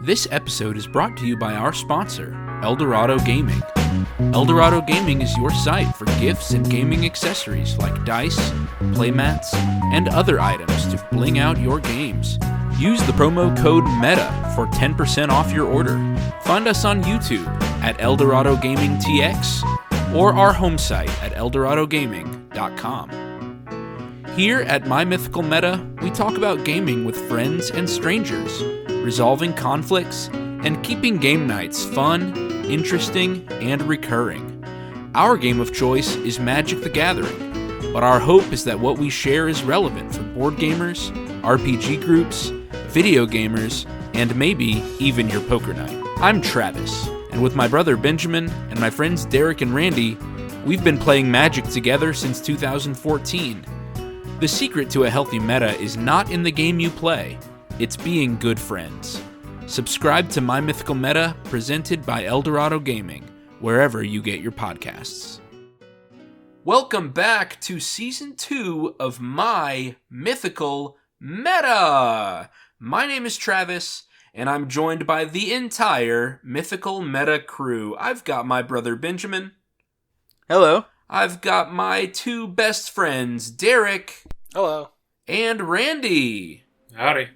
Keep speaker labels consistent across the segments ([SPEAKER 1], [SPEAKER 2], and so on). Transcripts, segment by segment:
[SPEAKER 1] This episode is brought to you by our sponsor, Eldorado Gaming. Eldorado Gaming is your site for gifts and gaming accessories like dice, playmats, and other items to bling out your games. Use the promo code META for 10% off your order. Find us on YouTube at Eldorado Gaming TX or our home site at eldoradogaming.com. Here at My Mythical Meta, we talk about gaming with friends and strangers, resolving conflicts, and keeping game nights fun, interesting, and recurring. Our game of choice is Magic the Gathering, but our hope is that what we share is relevant for board gamers, RPG groups, video gamers, and maybe even your poker night. I'm Travis, and with my brother Benjamin and my friends Derek and Randy, we've been playing Magic together since 2014. The secret to a healthy meta is not in the game you play, it's being good friends. Subscribe to My Mythical Meta, presented by Eldorado Gaming, wherever you get your podcasts. Welcome back to Season 2 of My Mythical Meta! My name is Travis, and I'm joined by the entire Mythical Meta crew. I've got my brother Benjamin.
[SPEAKER 2] Hello.
[SPEAKER 1] I've got my two best friends, Derek.
[SPEAKER 3] Hello.
[SPEAKER 1] And Randy.
[SPEAKER 3] Howdy.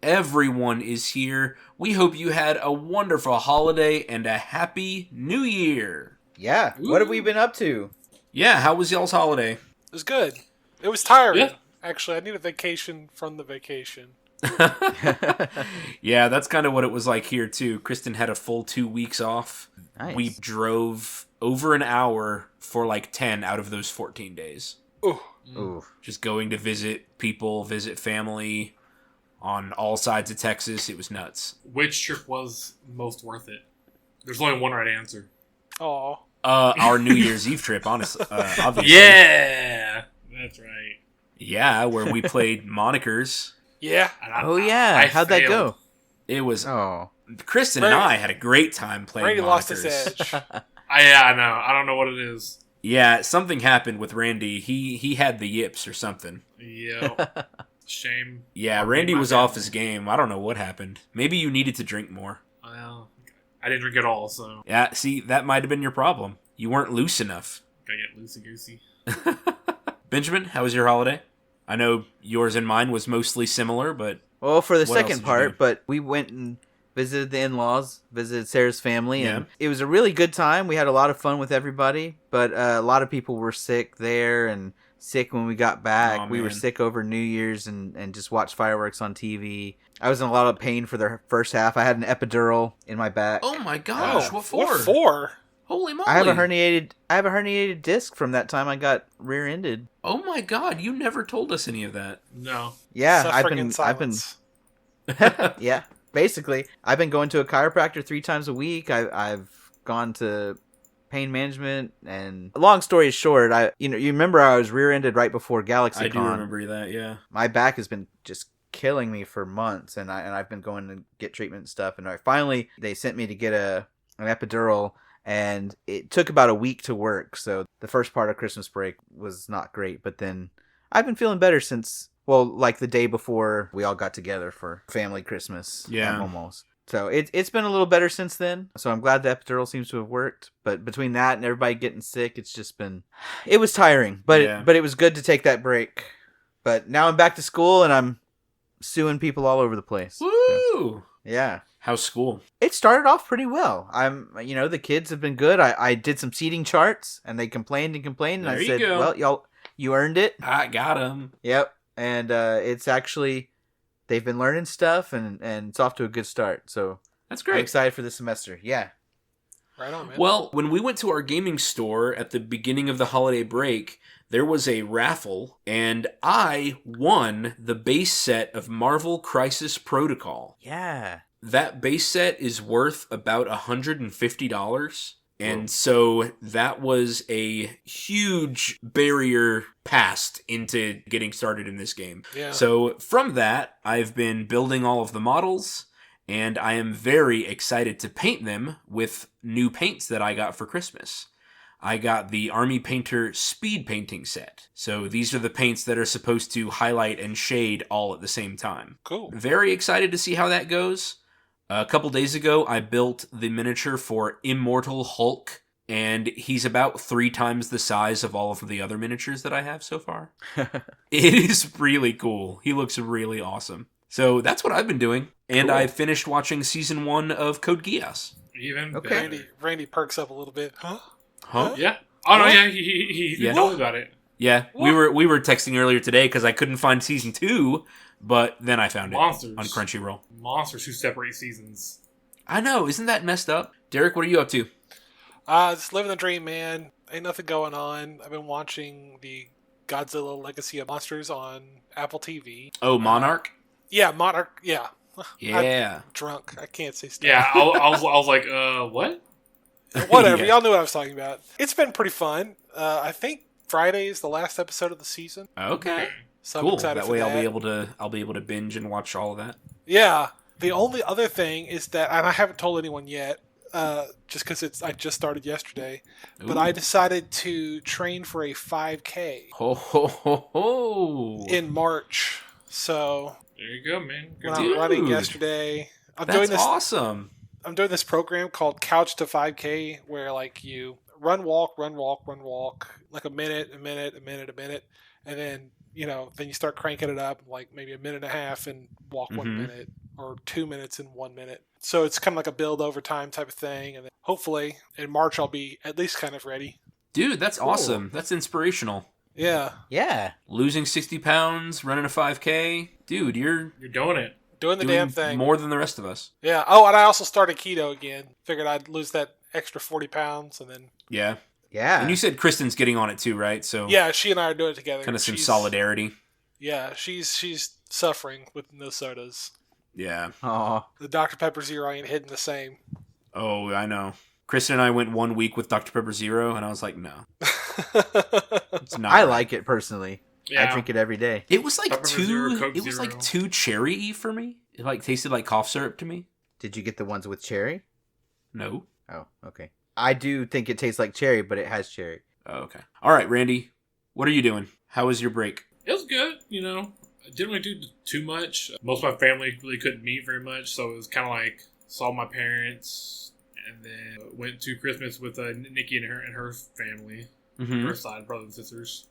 [SPEAKER 1] Everyone is here. We hope you had a wonderful holiday and a happy new year.
[SPEAKER 2] Yeah.
[SPEAKER 1] Ooh.
[SPEAKER 2] What have we been up to?
[SPEAKER 1] Yeah, how was y'all's holiday?
[SPEAKER 3] It was good. It was tiring.
[SPEAKER 1] Yeah.
[SPEAKER 3] Actually, I need a vacation from the vacation.
[SPEAKER 1] Yeah, that's kind of what it was like here, too. Kristen had a full 2 weeks off.
[SPEAKER 2] Nice.
[SPEAKER 1] We drove over an hour for like 10 out of those 14 days.
[SPEAKER 3] Ooh.
[SPEAKER 1] Just going to visit people, visit family on all sides of Texas. It was nuts.
[SPEAKER 4] Which trip was most worth it? There's only one right answer.
[SPEAKER 3] Aw.
[SPEAKER 1] Our New Year's Eve trip, honestly. Obviously.
[SPEAKER 4] Yeah! That's right.
[SPEAKER 1] Yeah, where we played Monikers.
[SPEAKER 3] Yeah.
[SPEAKER 2] Oh, yeah. How'd that go?
[SPEAKER 1] It was...
[SPEAKER 2] Oh.
[SPEAKER 1] Kristen and I had a great time playing
[SPEAKER 3] Randy
[SPEAKER 1] Monikers.
[SPEAKER 3] lost his edge.
[SPEAKER 4] I know. I don't know what it is.
[SPEAKER 1] Yeah, something happened with Randy. He had the yips or something.
[SPEAKER 4] Yep. Shame.
[SPEAKER 1] Yeah, Randy was off his game. I don't know what happened. Maybe you needed to drink more.
[SPEAKER 4] Well, I didn't drink at all, so
[SPEAKER 1] Yeah, see, that might have been your problem. You weren't loose enough.
[SPEAKER 4] gotta get loosey-goosey.
[SPEAKER 1] Benjamin, how was your holiday? I know yours and mine was mostly similar, but...
[SPEAKER 2] Well, for the
[SPEAKER 1] What else
[SPEAKER 2] second
[SPEAKER 1] did you do?
[SPEAKER 2] part, but we went and visited the in-laws, visited Sarah's family, and
[SPEAKER 1] Yeah.
[SPEAKER 2] it was a really good time. We had a lot of fun with everybody, but a lot of people were sick there and sick when we got back.
[SPEAKER 1] Aw,
[SPEAKER 2] We were
[SPEAKER 1] man.
[SPEAKER 2] sick over New Year's and just watched fireworks on TV. I was in a lot of pain for the first half. I had an epidural in my back.
[SPEAKER 1] Oh my gosh, what for?
[SPEAKER 3] What for?
[SPEAKER 1] Holy moly.
[SPEAKER 2] I have a herniated disc from that time I got rear-ended.
[SPEAKER 1] Oh my god, you never told us any of that.
[SPEAKER 4] No.
[SPEAKER 2] Yeah,
[SPEAKER 3] Suffering in silence.
[SPEAKER 2] yeah, basically. I've been going to a chiropractor 3 times a week. I've gone to pain management, and long story short, you remember I was rear-ended right before GalaxyCon.
[SPEAKER 1] I do remember that, yeah.
[SPEAKER 2] My back has been just killing me for months, and I've been going to get treatment and stuff, and they sent me to get an epidural, and it took about a week to work. So the first part of Christmas break was not great, but then I've been feeling better since, well, like the day before we all got together for family Christmas.
[SPEAKER 1] Yeah.
[SPEAKER 2] Almost. So it's been a little better since then. So I'm glad the epidural seems to have worked. But between that and everybody getting sick, it was tiring. But
[SPEAKER 1] Yeah.
[SPEAKER 2] but it was good to take that break. But now I'm back to school and I'm suing people all over the place.
[SPEAKER 1] Woo!
[SPEAKER 2] So, yeah.
[SPEAKER 1] How's school?
[SPEAKER 2] It started off pretty well. The kids have been good. I did some seating charts and they complained and complained. And
[SPEAKER 1] There
[SPEAKER 2] I
[SPEAKER 1] you
[SPEAKER 2] said,
[SPEAKER 1] go.
[SPEAKER 2] well, you earned it.
[SPEAKER 1] I got him.
[SPEAKER 2] Yep. And it's actually, they've been learning stuff and it's off to a good start. So
[SPEAKER 1] That's
[SPEAKER 2] I'm
[SPEAKER 1] great.
[SPEAKER 2] excited for the semester. Yeah.
[SPEAKER 3] Right on, man.
[SPEAKER 1] Well, when we went to our gaming store at the beginning of the holiday break, there was a raffle, and I won the base set of Marvel Crisis Protocol.
[SPEAKER 2] Yeah.
[SPEAKER 1] That base set is worth about $150. And so that was a huge barrier passed into getting started in this game.
[SPEAKER 3] Yeah.
[SPEAKER 1] So from that, I've been building all of the models, and I am very excited to paint them with new paints that I got for Christmas. I got the Army Painter Speed Painting set. So these are the paints that are supposed to highlight and shade all at the same time.
[SPEAKER 3] Cool.
[SPEAKER 1] Very excited to see how that goes. A couple days ago, I built the miniature for Immortal Hulk, and he's about 3 times the size of all of the other miniatures that I have so far. It is really cool. He looks really awesome. So that's what I've been doing. And
[SPEAKER 4] Cool.
[SPEAKER 1] I finished watching season 1 of Code Geass.
[SPEAKER 4] Even
[SPEAKER 2] Okay.
[SPEAKER 4] better.
[SPEAKER 3] Randy perks up a little bit. Huh?
[SPEAKER 4] Yeah. Oh no,
[SPEAKER 3] What?
[SPEAKER 4] yeah, he
[SPEAKER 1] Yeah.
[SPEAKER 4] told me about it.
[SPEAKER 1] Yeah, we were texting earlier today because I couldn't find season 2, but then I found
[SPEAKER 4] Monsters.
[SPEAKER 1] it on Crunchyroll.
[SPEAKER 4] Monsters who separate seasons.
[SPEAKER 1] I know, isn't that messed up? Derek, what are you up to?
[SPEAKER 3] Just living the dream, man. Ain't nothing going on. I've been watching the Godzilla Legacy of Monsters on Apple TV.
[SPEAKER 1] Oh, Monarch?
[SPEAKER 3] Yeah, Monarch. Yeah.
[SPEAKER 1] Yeah.
[SPEAKER 3] Drunk. I can't say stuff.
[SPEAKER 4] Yeah, I was like, what?
[SPEAKER 3] Whatever.
[SPEAKER 1] Yeah.
[SPEAKER 3] Y'all knew what I was talking about. It's been pretty fun. I think Friday is the last episode of the season.
[SPEAKER 1] Okay.
[SPEAKER 3] So I'm
[SPEAKER 1] Cool.
[SPEAKER 3] excited
[SPEAKER 1] That
[SPEAKER 3] for
[SPEAKER 1] way
[SPEAKER 3] that.
[SPEAKER 1] I'll be able to binge and watch all of that.
[SPEAKER 3] Yeah. The only other thing is that, and I haven't told anyone yet, just because I just started yesterday, but
[SPEAKER 1] Ooh.
[SPEAKER 3] I decided to train for a 5K
[SPEAKER 1] Ho ho ho ho.
[SPEAKER 3] in March. So
[SPEAKER 4] There you go, man. Good
[SPEAKER 3] when
[SPEAKER 4] to
[SPEAKER 3] I'm
[SPEAKER 1] Dude.
[SPEAKER 3] running yesterday, I'm
[SPEAKER 1] That's
[SPEAKER 3] doing this.
[SPEAKER 1] awesome.
[SPEAKER 3] I'm doing this program called Couch to 5K, where like you run, walk, like a minute, and then then you start cranking it up, like maybe a minute and a half, and walk 1
[SPEAKER 1] Mhm.
[SPEAKER 3] minute, or 2 minutes in 1 minute. So it's kind of like a build over time type of thing, and then hopefully in March I'll be at least kind of ready.
[SPEAKER 1] Dude, that's awesome. That's inspirational.
[SPEAKER 3] Yeah,
[SPEAKER 2] Yeah.
[SPEAKER 1] Losing 60 pounds, running a 5K. Dude, you're
[SPEAKER 4] You're doing it.
[SPEAKER 3] doing the
[SPEAKER 1] doing
[SPEAKER 3] damn thing.
[SPEAKER 1] more than the rest of us.
[SPEAKER 3] Yeah. Oh, and I also started keto again. Figured I'd lose that extra 40 pounds, and then
[SPEAKER 1] Yeah.
[SPEAKER 2] Yeah.
[SPEAKER 1] And you said Kristen's getting on it too, right? So
[SPEAKER 3] yeah, she and I are doing it together.
[SPEAKER 1] kind of some
[SPEAKER 3] She's-
[SPEAKER 1] solidarity.
[SPEAKER 3] Yeah, she's suffering with no sodas.
[SPEAKER 1] Yeah.
[SPEAKER 2] Aw.
[SPEAKER 3] The Dr. Pepper Zero ain't hitting the same.
[SPEAKER 1] Oh, I know. Kristen and I went 1 week with Dr. Pepper Zero, and I was like, no, it's not.
[SPEAKER 2] I
[SPEAKER 1] right.
[SPEAKER 2] like it personally.
[SPEAKER 4] Yeah.
[SPEAKER 2] I drink it every day.
[SPEAKER 1] It was like
[SPEAKER 4] Dr. Pepper Zero,
[SPEAKER 1] too.
[SPEAKER 4] Coke
[SPEAKER 1] It was
[SPEAKER 4] Zero.
[SPEAKER 1] like too cherry-y for me. It like tasted like cough syrup to me.
[SPEAKER 2] Did you get the ones with cherry?
[SPEAKER 1] No.
[SPEAKER 2] Oh, okay. I do think it tastes like cherry, but it has cherry.
[SPEAKER 1] Oh, okay. All right, Randy. What are you doing? How was your break?
[SPEAKER 4] It was good, I didn't really do too much. Most of my family really couldn't meet very much, so it was kind of like saw my parents, and then went to Christmas with Nikki and her family,
[SPEAKER 1] Mm-hmm.
[SPEAKER 4] her side brothers and sisters.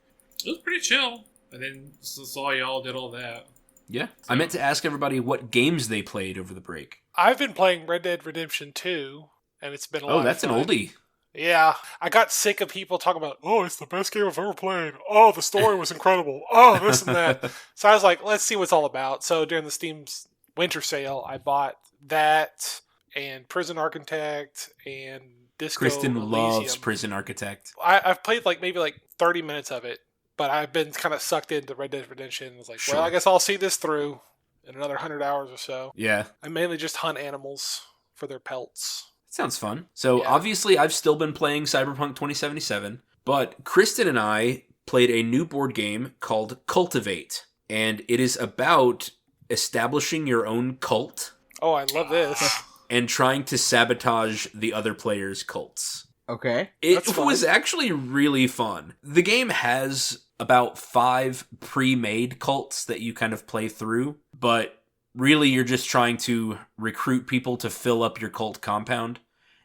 [SPEAKER 4] It was pretty chill, and then saw y'all, did all that.
[SPEAKER 1] Yeah. I meant to ask everybody what games they played over the break.
[SPEAKER 3] I've been playing Red Dead Redemption 2, and it's been a lot
[SPEAKER 1] Oh,
[SPEAKER 3] of
[SPEAKER 1] that's an
[SPEAKER 3] fun.
[SPEAKER 1] oldie.
[SPEAKER 3] Yeah, I got sick of people talking about, oh, it's the best game I've ever played. Oh, the story was incredible. Oh, this and that. So I was like, let's see what it's all about. So during the Steam's winter sale, I bought that and Prison Architect and Disco
[SPEAKER 1] Kristen loves
[SPEAKER 3] Elysium.
[SPEAKER 1] Prison Architect.
[SPEAKER 3] I've played maybe 30 minutes of it, but I've been kind of sucked into Red Dead Redemption. It's like,
[SPEAKER 1] Sure.
[SPEAKER 3] well, I guess I'll see this through in another 100 hours or so.
[SPEAKER 1] Yeah.
[SPEAKER 3] I mainly just hunt animals for their pelts.
[SPEAKER 1] Sounds fun. So
[SPEAKER 3] Yeah.
[SPEAKER 1] obviously I've still been playing Cyberpunk 2077, but Kristen and I played a new board game called Cultivate, and it is about establishing your own cult
[SPEAKER 3] Oh, I love this.
[SPEAKER 1] and trying to sabotage the other players' cults.
[SPEAKER 2] Okay.
[SPEAKER 1] It
[SPEAKER 3] That's fun.
[SPEAKER 1] was actually really fun. The game has about 5 pre-made cults that you kind of play through, but really you're just trying to recruit people to fill up your cult compound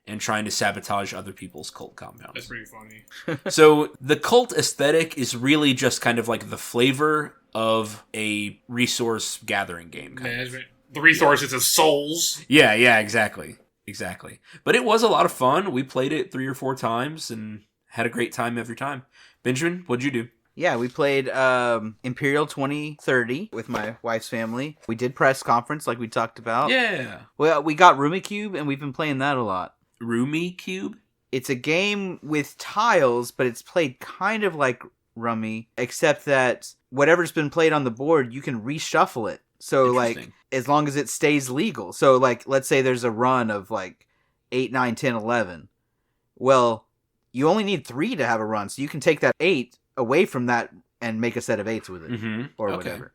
[SPEAKER 1] and trying to sabotage other people's cult
[SPEAKER 4] That's
[SPEAKER 1] compounds.
[SPEAKER 4] pretty funny.
[SPEAKER 1] So the cult aesthetic is really just kind of like the flavor of a resource gathering game. Kind of.
[SPEAKER 4] Management. The resources of souls.
[SPEAKER 1] Yeah, exactly. Exactly. But it was a lot of fun. We played it 3 or 4 times and had a great time every time. Benjamin, what'd you do?
[SPEAKER 2] Yeah, we played Imperial 2030 with my wife's family. We did press conference like we talked about.
[SPEAKER 1] Yeah.
[SPEAKER 2] Well, we got Rumicube, and we've been playing that a lot.
[SPEAKER 1] Roomy Cube?
[SPEAKER 2] It's a game with tiles, but it's played kind of like Rummy, except that whatever's been played on the board, you can reshuffle it. So, like,
[SPEAKER 1] Interesting.
[SPEAKER 2] as long as it stays legal. So, like, let's say there's a run of, 8, 9, 10, 11. Well, you only need 3 to have a run, so you can take that 8 away from that and make a set of 8s with it.
[SPEAKER 1] Mm-hmm.
[SPEAKER 2] Or
[SPEAKER 1] Okay.
[SPEAKER 2] whatever.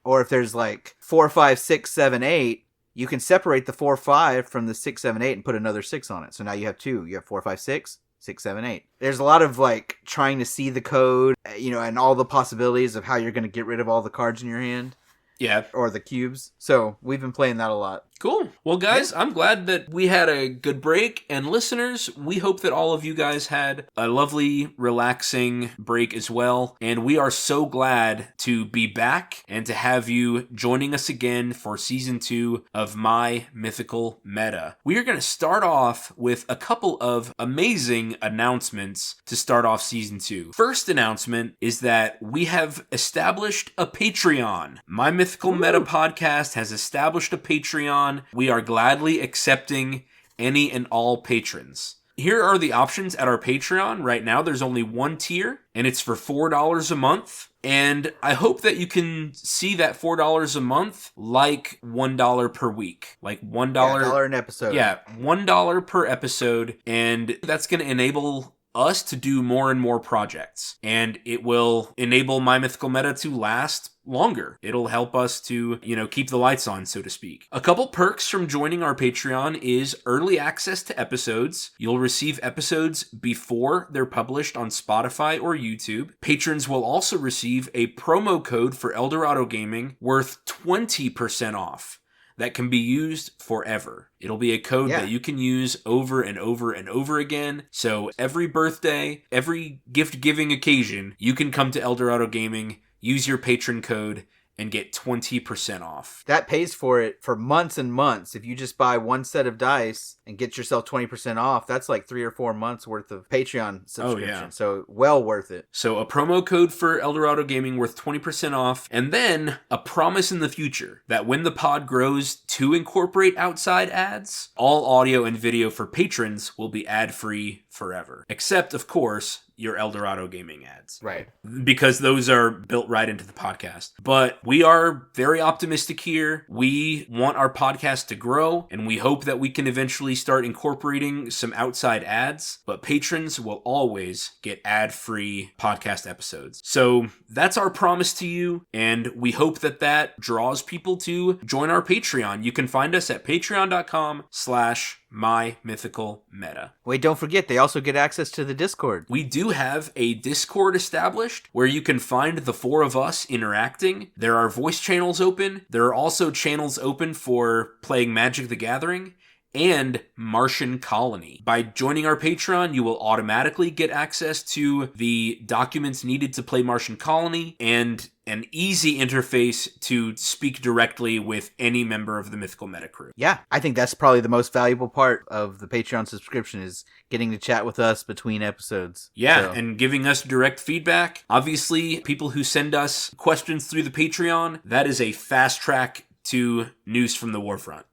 [SPEAKER 2] Or if there's 4, 5, 6, 7, 8, you can separate the 4, 5 from the 6, 7, 8 and put another 6 on it. So now you have 2. You have 4, 5, 6, 6, 7, 8. There's a lot of trying to see the code, and all the possibilities of how you're going to get rid of all the cards in your hand
[SPEAKER 1] Yeah.
[SPEAKER 2] or the cubes. So we've been playing that a lot.
[SPEAKER 1] Cool. Well, guys, I'm glad that we had a good break. And listeners, we hope that all of you guys had a lovely, relaxing break as well. And we are so glad to be back and to have you joining us again for Season 2 of My Mythical Meta. We are going to start off with a couple of amazing announcements to start off Season 2. First announcement is that we have established a Patreon. My Mythical Meta podcast has established a Patreon. We are gladly accepting any and all patrons. Here are the options at our Patreon. Right now, there's only one tier, and it's for $4 a month. And I hope that you can see that $4 a month like $1 per week. Like $1...
[SPEAKER 2] $1 an episode.
[SPEAKER 1] Yeah, $1 per episode. And that's going to enable us to do more and more projects. And it will enable My Mythical Meta to last longer. It'll help us to, keep the lights on, so to speak. A couple perks from joining our Patreon is early access to episodes. You'll receive episodes before they're published on Spotify or YouTube. Patrons will also receive a promo code for Eldorado Gaming worth 20% off. That can be used forever. It'll be a code that you can use over and over and over again. So every birthday, every gift-giving occasion, you can come to Eldorado Gaming, use your patron code, and get 20% off.
[SPEAKER 2] That pays for it for months and months. If you just buy one set of dice and get yourself 20% off, that's like 3 or 4 months worth of Patreon subscription.
[SPEAKER 1] Oh, yeah.
[SPEAKER 2] So well worth it.
[SPEAKER 1] So a promo code for Eldorado Gaming worth 20% off, and then a promise in the future that when the pod grows to incorporate outside ads, all audio and video for patrons will be ad-free forever. Except, of course, your Eldorado Gaming ads.
[SPEAKER 2] Right.
[SPEAKER 1] Because those are built right into the podcast. But we are very optimistic here. We want our podcast to grow, and we hope that we can eventually start incorporating some outside ads. But patrons will always get ad-free podcast episodes. So that's our promise to you, and we hope that that draws people to join our Patreon. You can find us at patreon.com/MyMythicalMeta.
[SPEAKER 2] Wait, don't forget, they also get access to the Discord.
[SPEAKER 1] We do have a Discord established where you can find the four of us interacting. There are voice channels open. There are also channels open for playing Magic the Gathering and Martian Colony. By joining our Patreon, you will automatically get access to the documents needed to play Martian Colony and an easy interface to speak directly with any member of the Mythical Meta crew.
[SPEAKER 2] Yeah, I think that's probably the most valuable part of the Patreon subscription is getting to chat with us between episodes.
[SPEAKER 1] Yeah, and giving us direct feedback. Obviously, people who send us questions through the Patreon, that is a fast track to news from the Warfront.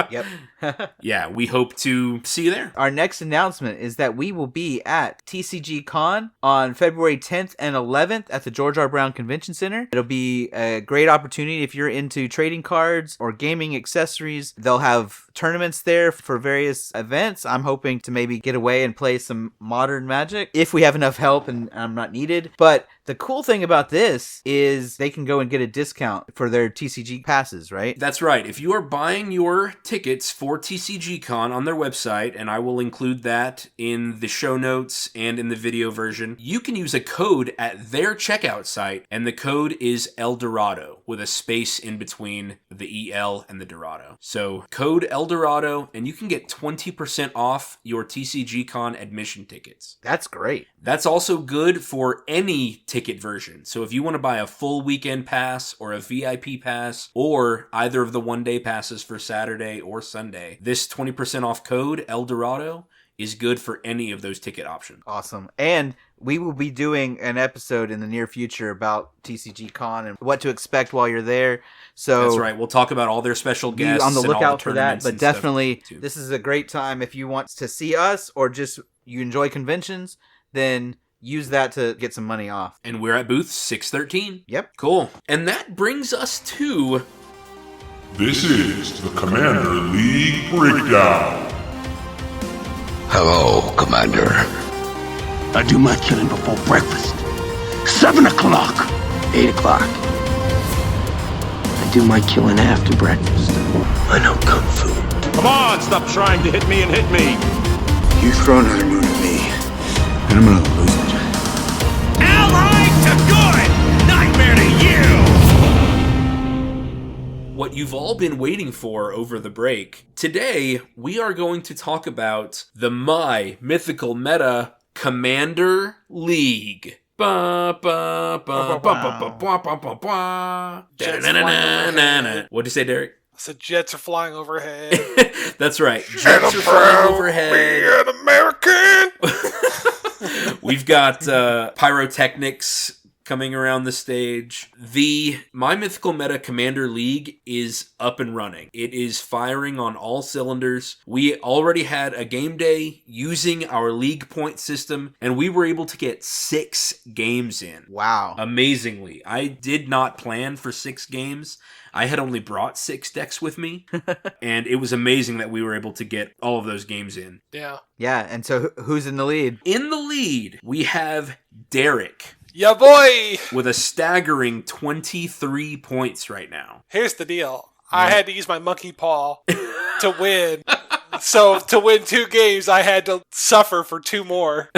[SPEAKER 2] Yep.
[SPEAKER 1] Yeah, we hope to see you there.
[SPEAKER 2] Our next announcement is that we will be at TCG Con on February 10th and 11th at the George R. Brown Convention Center. It'll be a great opportunity if you're into trading cards or gaming accessories. They'll have tournaments there for various events. I'm hoping to maybe get away and play some modern Magic if we have enough help and I'm not needed. But the cool thing about this is they can go and get a discount for their TCG passes, right?
[SPEAKER 1] That's right. If you are buying your tickets for TCG Con on their website, and I will include that in the show notes and in the video version, you can use a code at their checkout site, and the code is Eldorado with a space in between the EL and the Dorado. So code Eldorado, and you can get 20% off your TCG Con admission tickets.
[SPEAKER 2] That's great.
[SPEAKER 1] That's also good for any ticket version. So if you want to buy a full weekend pass or a VIP pass or either of the one-day passes for Saturday or Sunday, this 20% off code, Eldorado, is good for any of those ticket options.
[SPEAKER 2] Awesome. And we will be doing an episode in the near future about TCG Con and what to expect while you're there. So
[SPEAKER 1] that's right. We'll talk about all their special guests.
[SPEAKER 2] Be on the
[SPEAKER 1] and all
[SPEAKER 2] lookout for that.
[SPEAKER 1] tournaments
[SPEAKER 2] But
[SPEAKER 1] and stuff
[SPEAKER 2] definitely,
[SPEAKER 1] too.
[SPEAKER 2] this is a great time if you want to see us or just you enjoy conventions, then use that to get some money off.
[SPEAKER 1] And we're at booth 613.
[SPEAKER 2] Yep.
[SPEAKER 1] Cool. And that brings us to...
[SPEAKER 5] This is the Commander League Breakdown.
[SPEAKER 6] Hello, Commander.
[SPEAKER 7] I do my killing before breakfast. 7 o'clock.
[SPEAKER 6] 8 o'clock.
[SPEAKER 7] I do my killing after breakfast.
[SPEAKER 6] I know Kung Fu.
[SPEAKER 8] Come on, stop trying to hit me and hit me.
[SPEAKER 6] You throw another move at me, and I'm gonna lose it.
[SPEAKER 8] Allied to good! Nightmare to you!
[SPEAKER 1] what you've all been waiting for over the break. Today, we are going to talk about the My Mythical Meta Commander League. Ba, ba, ba, ba, ba, ba, ba, ba, ba. What'd you say, Derek?
[SPEAKER 3] I said jets are flying overhead.
[SPEAKER 1] That's right. Jets are flying overhead.
[SPEAKER 3] Be an American.
[SPEAKER 1] We've got pyrotechnics coming around the stage. The My Mythical Meta Commander League is up and running. It is firing on all cylinders. We already had a game day using our league point system, and we were able to get 6 games in.
[SPEAKER 2] Wow.
[SPEAKER 1] Amazingly. I did not plan for 6 games. I had only brought 6 decks with me, and it was amazing that we were able to get all of those games in.
[SPEAKER 3] Yeah.
[SPEAKER 2] Yeah, and so who's in the lead?
[SPEAKER 1] In the lead, we have Derek.
[SPEAKER 3] Yeah, boy.
[SPEAKER 1] With a staggering 23 points right now.
[SPEAKER 3] Here's the deal. I had to use my monkey paw to win. So to win 2 games, I had to suffer for 2 more.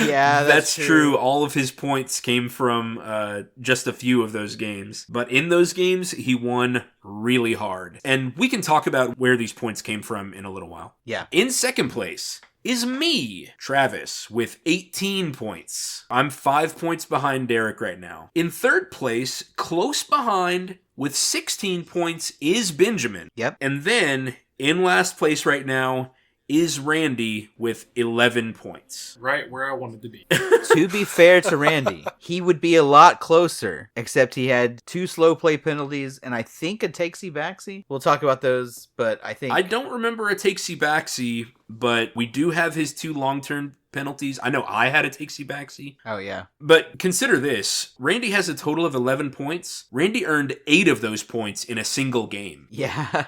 [SPEAKER 2] Yeah, that's
[SPEAKER 1] true. All of his points came from just a few of those games. But in those games, he won really hard. And we can talk about where these points came from in a little while.
[SPEAKER 2] Yeah.
[SPEAKER 1] In second place is me, Travis, with 18 points. I'm 5 points behind Derek right now. In third place, close behind, with 16 points, is Benjamin.
[SPEAKER 2] Yep.
[SPEAKER 1] And then, in last place right now, is Randy with 11 points.
[SPEAKER 4] Right where I wanted to be.
[SPEAKER 2] To be fair to Randy, he would be a lot closer, except he had 2 slow play penalties and I think a takesy-backsy. We'll talk about those, but I think...
[SPEAKER 1] I don't remember a takesy-backsy, but we do have his 2 long-term penalties. I know I had a takesy-backsy.
[SPEAKER 2] Oh, yeah.
[SPEAKER 1] But consider this. Randy has a total of 11 points. Randy earned 8 of those points in a single game.
[SPEAKER 2] Yeah.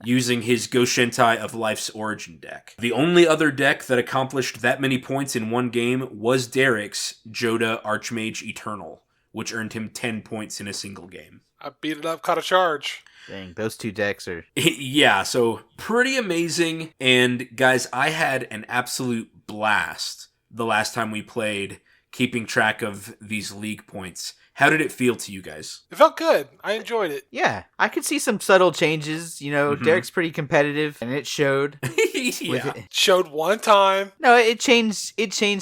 [SPEAKER 1] Using his Goshentai of Life's Origin deck. The only other deck that accomplished that many points in one game was Derek's Joda Archmage Eternal, which earned him 10 points in a single game.
[SPEAKER 3] I beat it up, caught a charge.
[SPEAKER 2] Dang, those 2 decks are...
[SPEAKER 1] Yeah, so pretty amazing. And guys, I had an absolute blast the last time we played, keeping track of these league points. How did it feel to you guys?
[SPEAKER 3] It felt good. I enjoyed it.
[SPEAKER 2] Yeah, I could see some subtle changes. You know, Derek's pretty competitive, and it showed.
[SPEAKER 1] Yeah.
[SPEAKER 3] Showed one time.
[SPEAKER 2] No, it changed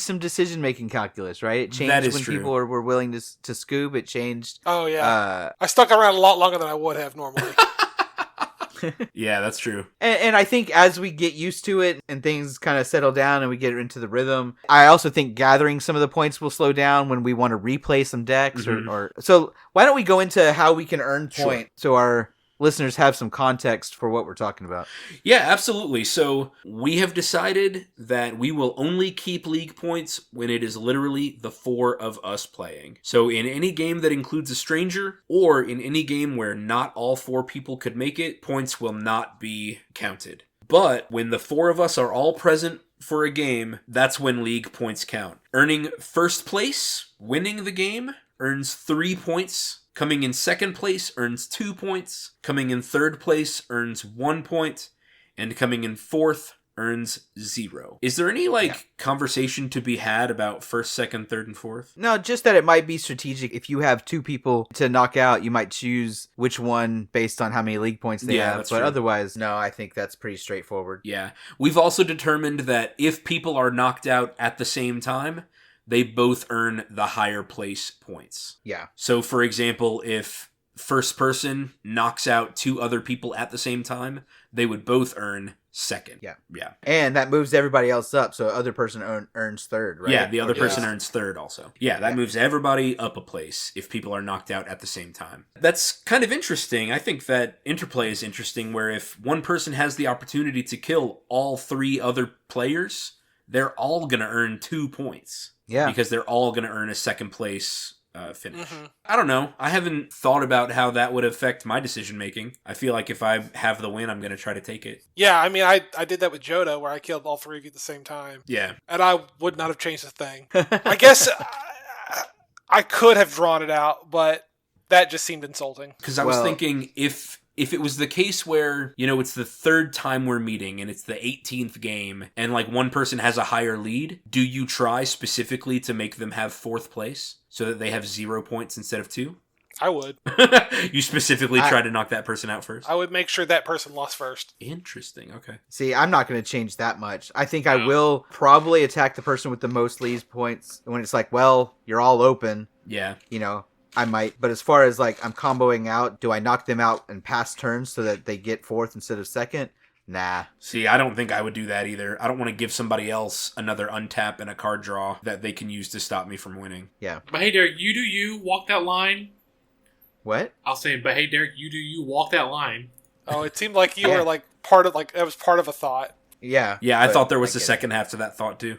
[SPEAKER 2] some decision-making calculus, right? It changed
[SPEAKER 1] That is
[SPEAKER 2] when
[SPEAKER 1] true.
[SPEAKER 2] people were willing to scoob. It changed.
[SPEAKER 3] Oh, yeah. I stuck around a lot longer than I would have normally.
[SPEAKER 1] Yeah, that's true.
[SPEAKER 2] And I think as we get used to it and things kind of settle down and we get into the rhythm, I also think gathering some of the points will slow down when we want to replay some decks. Or so why don't we go into how we can earn points so our listeners have some context for what we're talking about.
[SPEAKER 1] Yeah, absolutely. So we have decided that we will only keep league points when it is literally the 4 of us playing. So in any game that includes a stranger, or in any game where not all 4 people could make it, points will not be counted. But when the 4 of us are all present for a game, that's when league points count. Earning first place, winning the game, earns 3 points. Coming in second place earns 2 points. Coming in third place earns 1 point. And coming in fourth earns 0. Is there any, conversation to be had about first, second, third, and fourth?
[SPEAKER 2] No, just that it might be strategic. If you have 2 people to knock out, you might choose which one based on how many league points they have.
[SPEAKER 1] That's
[SPEAKER 2] but
[SPEAKER 1] true.
[SPEAKER 2] Otherwise, no, I think that's pretty straightforward.
[SPEAKER 1] Yeah. We've also determined that if people are knocked out at the same time, they both earn the higher place points.
[SPEAKER 2] Yeah.
[SPEAKER 1] So, for example, if first person knocks out 2 other people at the same time, they would both earn second.
[SPEAKER 2] Yeah.
[SPEAKER 1] Yeah.
[SPEAKER 2] And that moves everybody else up, so other person earns third, right?
[SPEAKER 1] Yeah, the other person
[SPEAKER 3] Yeah.
[SPEAKER 1] earns third also. Yeah, that moves everybody up a place if people are knocked out at the same time. That's kind of interesting. I think that interplay is interesting, where if one person has the opportunity to kill all 3 other players, they're all going to earn 2 points.
[SPEAKER 2] Yeah.
[SPEAKER 1] Because they're all going to earn a second place finish. I don't know. I haven't thought about how that would affect my decision making. I feel like if I have the win, I'm going to try to take it.
[SPEAKER 3] Yeah, I mean, I did that with Joda, where I killed all 3 of you at the same time.
[SPEAKER 1] Yeah.
[SPEAKER 3] And I would not have changed a thing. I guess I could have drawn it out, but that just seemed insulting.
[SPEAKER 1] Because I was thinking if it was the case where, it's the 3rd time we're meeting and it's the 18th game and one person has a higher lead, do you try specifically to make them have 4th place so that they have 0 points instead of 2?
[SPEAKER 3] I would.
[SPEAKER 1] You specifically try to knock that person out first?
[SPEAKER 3] I would make sure that person lost first.
[SPEAKER 1] Interesting, okay.
[SPEAKER 2] See, I'm not going to change that much. I think I will probably attack the person with the most leads points when it's like, well, you're all open.
[SPEAKER 1] Yeah.
[SPEAKER 2] You know, I might. But as far as like I'm comboing out, do I knock them out in past turns so that they get fourth instead of second? Nah.
[SPEAKER 1] See, I don't think I would do that either. I don't want to give somebody else another untap and a card draw that they can use to stop me from winning.
[SPEAKER 2] Yeah.
[SPEAKER 4] But hey, Derek, you do you. Walk that line.
[SPEAKER 2] What?
[SPEAKER 4] I was saying, but hey, Derek, you do you. Walk that line.
[SPEAKER 3] Oh, it seemed like you were like part of it was part of a thought.
[SPEAKER 2] Yeah.
[SPEAKER 1] Yeah, I thought there was a second half to that thought too.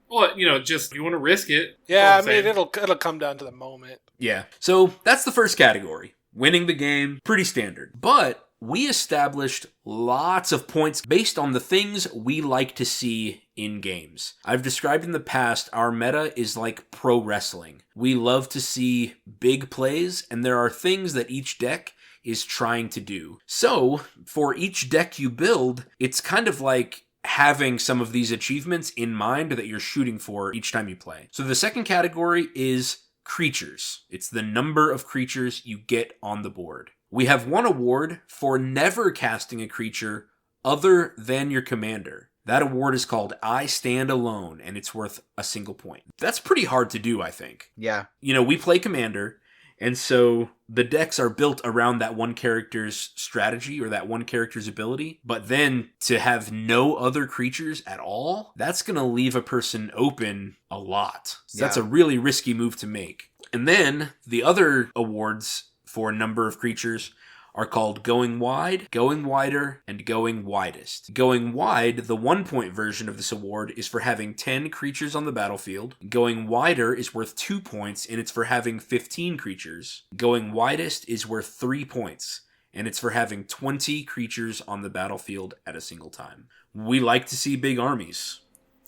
[SPEAKER 4] Well, just you want to risk it.
[SPEAKER 3] Yeah, I mean it'll come down to the moment.
[SPEAKER 1] Yeah. So that's the first category. Winning the game, pretty standard. But we established lots of points based on the things we like to see in games. I've described in the past our meta is like pro wrestling. We love to see big plays, and there are things that each deck is trying to do. So, for each deck you build, it's kind of like having some of these achievements in mind that you're shooting for each time you play. So the second category is creatures. It's the number of creatures you get on the board. We have one award for never casting a creature other than your commander. That award is called I Stand Alone, and it's worth a single point. That's pretty hard to do, I think.
[SPEAKER 2] Yeah.
[SPEAKER 1] We play commander, and so the decks are built around that one character's strategy or that one character's ability. But then to have no other creatures at all, that's going to leave a person open a lot. So that's a really risky move to make. And then the other awards for a number of creatures are called Going Wide, Going Wider, and Going Widest. Going Wide, the 1-point version of this award, is for having 10 creatures on the battlefield. Going Wider is worth 2 points, and it's for having 15 creatures. Going Widest is worth 3 points, and it's for having 20 creatures on the battlefield at a single time. We like to see big armies.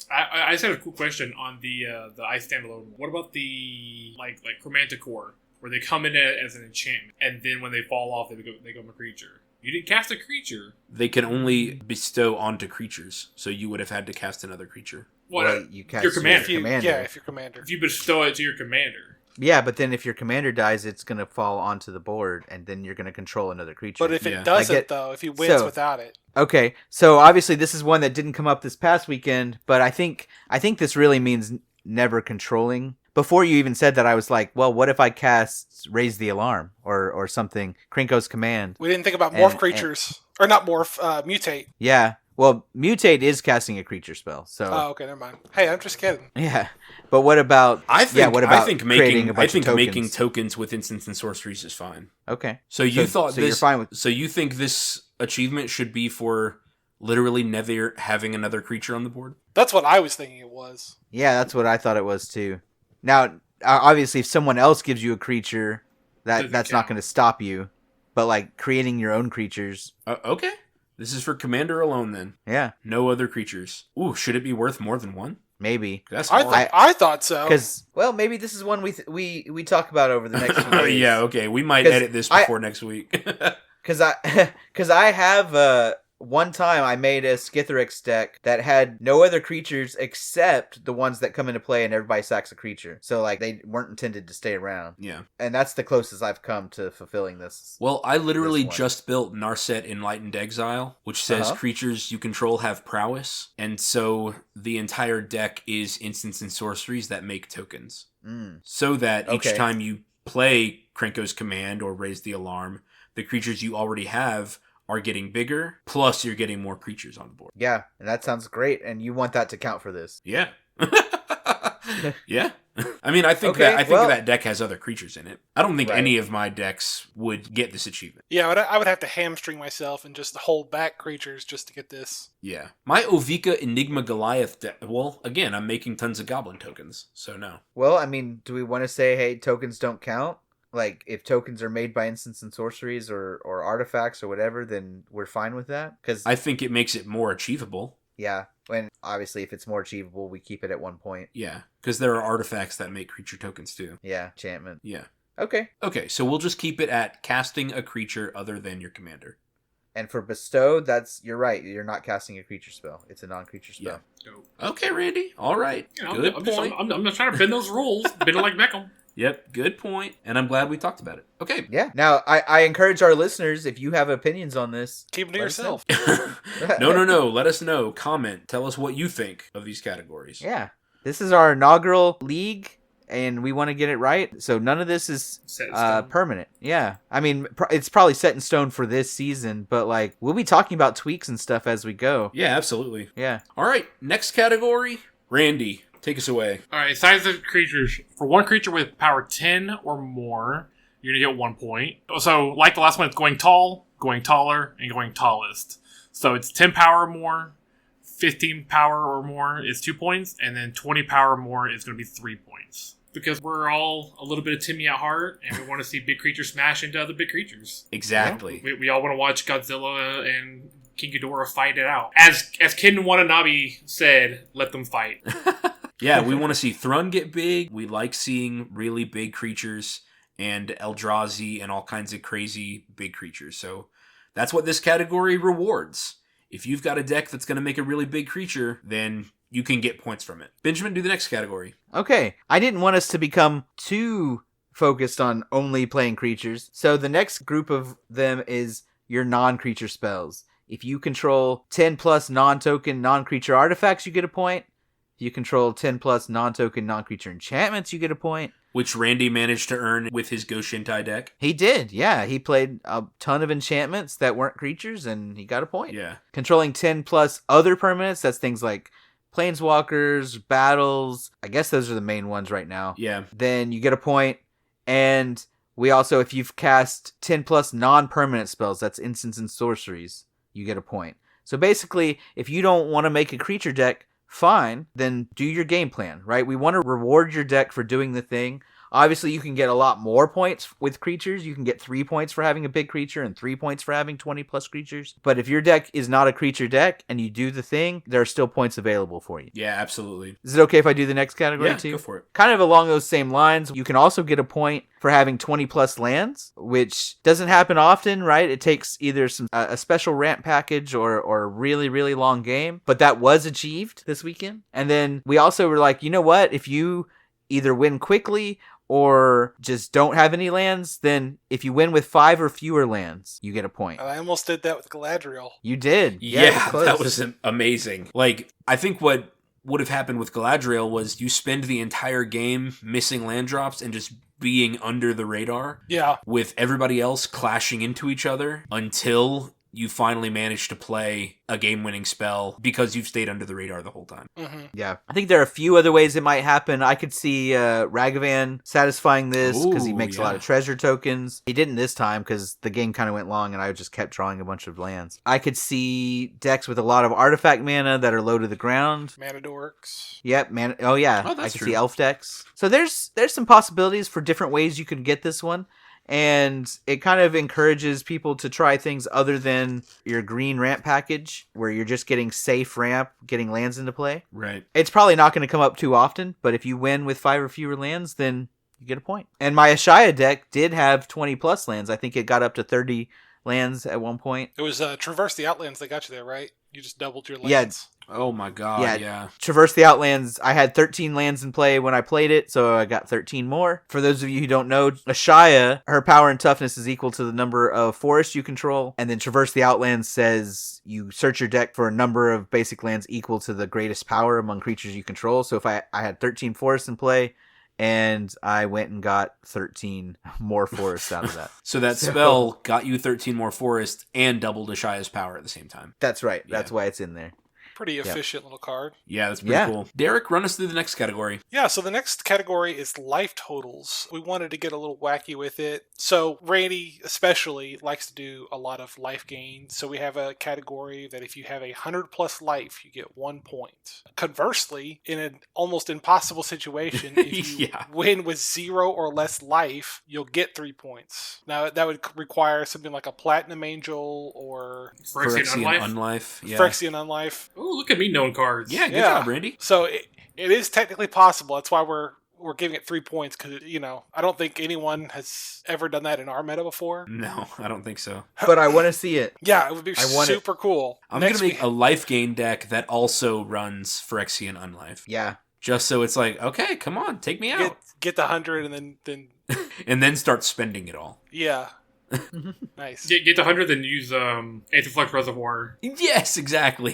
[SPEAKER 4] I just had a cool question on the I Stand Alone. What about the like Chromanticore, where they come in as an enchantment, and then when they fall off, they become a creature? You didn't cast a creature.
[SPEAKER 1] They can only bestow onto creatures, so you would have had to cast another creature.
[SPEAKER 2] What? You cast
[SPEAKER 4] your commander.
[SPEAKER 3] Yeah, if you're commander.
[SPEAKER 4] If you bestow it to your commander.
[SPEAKER 2] Yeah, but then if your commander dies, it's going to fall onto the board, and then you're going to control another creature.
[SPEAKER 3] But if it doesn't, though, if he wins without it.
[SPEAKER 2] Okay, so obviously this is one that didn't come up this past weekend, but I think this really means never controlling. Before you even said that, I was like, well, what if I cast Raise the Alarm or something, Krinko's Command?
[SPEAKER 3] We didn't think about morph creatures. Or not morph, mutate.
[SPEAKER 2] Yeah. Well, mutate is casting a creature spell, so.
[SPEAKER 3] Oh, okay, never mind. Hey, I'm just kidding.
[SPEAKER 2] Yeah, but what about?
[SPEAKER 1] I think
[SPEAKER 2] creating a bunch of tokens?
[SPEAKER 1] Making tokens with instants and sorceries is fine.
[SPEAKER 2] Okay.
[SPEAKER 1] So you're fine with. So you think this achievement should be for literally never having another creature on the board?
[SPEAKER 3] That's what I was thinking it was.
[SPEAKER 2] Yeah, that's what I thought it was too. Now, obviously, if someone else gives you a creature, that's not going to stop you. But like creating your own creatures.
[SPEAKER 1] Okay. This is for commander alone then.
[SPEAKER 2] Yeah. No
[SPEAKER 1] other creatures. Ooh, should it be worth more than one?
[SPEAKER 2] Maybe.
[SPEAKER 1] That's
[SPEAKER 3] I thought so.
[SPEAKER 2] Because maybe this is one we talk about over the next few days.
[SPEAKER 1] Yeah, okay. We might edit this before next week.
[SPEAKER 2] Because I have one time I made a Skithiryx deck that had no other creatures except the ones that come into play and everybody sacks a creature. So like they weren't intended to stay around.
[SPEAKER 1] Yeah.
[SPEAKER 2] And that's the closest I've come to fulfilling this.
[SPEAKER 1] Well, I literally just built Narset Enlightened Exile, which says creatures you control have prowess. And so the entire deck is instants and sorceries that make tokens. So that each time you play Krenko's Command or Raise the Alarm, the creatures you already have are getting bigger, plus you're getting more creatures on the board.
[SPEAKER 2] Yeah, and that sounds great, and you want that to count for this.
[SPEAKER 1] Yeah. Yeah. I mean, I think that deck has other creatures in it. I don't think any of my decks would get this achievement.
[SPEAKER 3] Yeah, I would have to hamstring myself and just hold back creatures just to get this.
[SPEAKER 1] Yeah. My Ovika Enigma Goliath deck, well, again, I'm making tons of goblin tokens, so no.
[SPEAKER 2] Well, I mean, do we want to say, hey, tokens don't count? Like, if tokens are made by instants and sorceries or artifacts or whatever, then we're fine with that? Because
[SPEAKER 1] I think it makes it more achievable.
[SPEAKER 2] Yeah, and obviously if it's more achievable, we keep it at 1 point.
[SPEAKER 1] Yeah, because there are artifacts that make creature tokens too.
[SPEAKER 2] Yeah, enchantment.
[SPEAKER 1] Yeah.
[SPEAKER 2] Okay,
[SPEAKER 1] so we'll just keep it at casting a creature other than your commander.
[SPEAKER 2] And for bestow, you're right. You're not casting a creature spell. It's a non-creature spell.
[SPEAKER 1] Yeah. Okay, Randy. All right. Good point.
[SPEAKER 4] I'm not trying to bend those rules. Bend it like Beckham.
[SPEAKER 1] Yep, good point. And I'm glad we talked about it. Okay.
[SPEAKER 2] Yeah. Now, I encourage our listeners, if you have opinions on this,
[SPEAKER 3] Keep them to
[SPEAKER 2] let us know.
[SPEAKER 3] yourself.
[SPEAKER 1] No. Let us know. Comment. Tell us what you think of these categories.
[SPEAKER 2] Yeah. This is our inaugural league, and we want to get it right. So none of this is
[SPEAKER 4] Set in stone.
[SPEAKER 2] permanent. Yeah. I mean, it's probably set in stone for this season, but like we'll be talking about tweaks and stuff as we go.
[SPEAKER 1] Yeah, absolutely.
[SPEAKER 2] Yeah.
[SPEAKER 1] All right. Next category. Randy, take us away.
[SPEAKER 4] All right, size of creatures. For one creature with power 10 or more, you're going to get 1 point. So, like the last one, it's going tall, going taller, and going tallest. So, it's 10 power or more, 15 power or more is 2 points, and then 20 power or more is going to be 3 points. Because we're all a little bit of Timmy at heart, and we want to see big creatures smash into other big creatures.
[SPEAKER 1] Exactly.
[SPEAKER 4] We all want to watch Godzilla and King Ghidorah fight it out. As Ken Watanabe said, let them fight.
[SPEAKER 1] Yeah, we want to see Thrun get big. We like seeing really big creatures and Eldrazi and all kinds of crazy big creatures. So that's what this category rewards. If you've got a deck that's going to make a really big creature, then you can get points from it. Benjamin, do the next category.
[SPEAKER 2] Okay. I didn't want us to become too focused on only playing creatures. So the next group of them is your non-creature spells. If you control 10 plus non-token, non-creature artifacts, you get a point. If you control 10 plus non-token, non-creature enchantments, you get a point.
[SPEAKER 1] Which Randy managed to earn with his Go Shintai deck.
[SPEAKER 2] He did, yeah. He played a ton of enchantments that weren't creatures, and he got a point.
[SPEAKER 1] Yeah.
[SPEAKER 2] Controlling 10 plus other permanents, that's things like planeswalkers, battles. I guess those are the main ones right now.
[SPEAKER 1] Yeah.
[SPEAKER 2] Then you get a point. And we also, if you've cast 10 plus non-permanent spells, that's instants and sorceries, you get a point. So basically, if you don't want to make a creature deck, fine, then do your game plan, right? We want to reward your deck for doing the thing. Obviously, you can get a lot more points with creatures. You can get 3 points for having a big creature and 3 points for having 20 plus creatures. But if your deck is not a creature deck and you do the thing, there are still points available for you.
[SPEAKER 1] Yeah, absolutely.
[SPEAKER 2] Is it okay if I do the next category too?
[SPEAKER 1] Yeah, go for it.
[SPEAKER 2] Kind of along those same lines, you can also get a point for having 20 plus lands, which doesn't happen often, right? It takes either a special ramp package or a really, really long game. But that was achieved this weekend. And then we also were like, you know what? If you either win quickly or just don't have any lands, then if you win with 5 or fewer lands, you get a point.
[SPEAKER 3] I almost did that with Galadriel.
[SPEAKER 2] You did.
[SPEAKER 1] Yeah, that was amazing. Like, I think what would have happened with Galadriel was you spend the entire game missing land drops and just being under the radar.
[SPEAKER 3] Yeah.
[SPEAKER 1] With everybody else clashing into each other until you finally manage to play a game-winning spell because you've stayed under the radar the whole time.
[SPEAKER 3] Mm-hmm.
[SPEAKER 2] Yeah. I think there are a few other ways it might happen. I could see Ragavan satisfying this because he makes a lot of treasure tokens. He didn't this time because the game kind of went long and I just kept drawing a bunch of lands. I could see decks with a lot of artifact mana that are low to the ground.
[SPEAKER 3] Mana dorks.
[SPEAKER 2] Yep, Oh, yeah.
[SPEAKER 1] Oh, that's
[SPEAKER 2] I could
[SPEAKER 1] true.
[SPEAKER 2] see elf decks. So there's some possibilities for different ways you could get this one. And it kind of encourages people to try things other than your green ramp package, where you're just getting safe ramp, getting lands into play.
[SPEAKER 1] Right.
[SPEAKER 2] It's probably not going to come up too often, but if you win with 5 or fewer lands, then you get a point. And my Ashaya deck did have 20 plus lands. I think it got up to 30 lands at one point.
[SPEAKER 3] It was Traverse the Outlands that got you there, right? You just doubled your
[SPEAKER 2] Yeah.
[SPEAKER 3] lands.
[SPEAKER 1] Oh my god, yeah.
[SPEAKER 2] Traverse the Outlands, I had 13 lands in play when I played it, so I got 13 more. For those of you who don't know, Ashaya, her power and toughness is equal to the number of forests you control, and then Traverse the Outlands says you search your deck for a number of basic lands equal to the greatest power among creatures you control. So if I had 13 forests in play, and I went and got 13 more forests out of that.
[SPEAKER 1] So that spell got you 13 more forests and doubled Ashaya's power at the same time.
[SPEAKER 2] That's right. That's why it's in there.
[SPEAKER 3] Pretty efficient little card.
[SPEAKER 1] Yeah, that's pretty cool. Derek, run us through the next category.
[SPEAKER 3] Yeah, so the next category is life totals. We wanted to get a little wacky with it. So Randy especially likes to do a lot of life gain. So we have a category that if you have 100 plus life, you get 1 point. Conversely, in an almost impossible situation, if you win with 0 or less life, you'll get 3 points. Now that would require something like a Platinum Angel or
[SPEAKER 1] Phyrexian Unlife. Yeah.
[SPEAKER 3] Phyrexian Unlife.
[SPEAKER 4] Oh, look at me knowing cards.
[SPEAKER 1] Yeah, good job, Randy.
[SPEAKER 3] So it is technically possible. That's why we're giving it 3 points because, I don't think anyone has ever done that in our meta before.
[SPEAKER 1] No, I don't think so.
[SPEAKER 2] But I want to see it.
[SPEAKER 3] Yeah, it would be super cool.
[SPEAKER 1] I'm going to make a life gain deck that also runs Phyrexian Unlife.
[SPEAKER 2] Yeah.
[SPEAKER 1] Just so it's like, okay, come on, take me out.
[SPEAKER 3] Get the 100 and then
[SPEAKER 1] And then start spending it all.
[SPEAKER 3] yeah. Nice.
[SPEAKER 4] Get the 100, then use Aetherflux Reservoir.
[SPEAKER 1] Yes, exactly.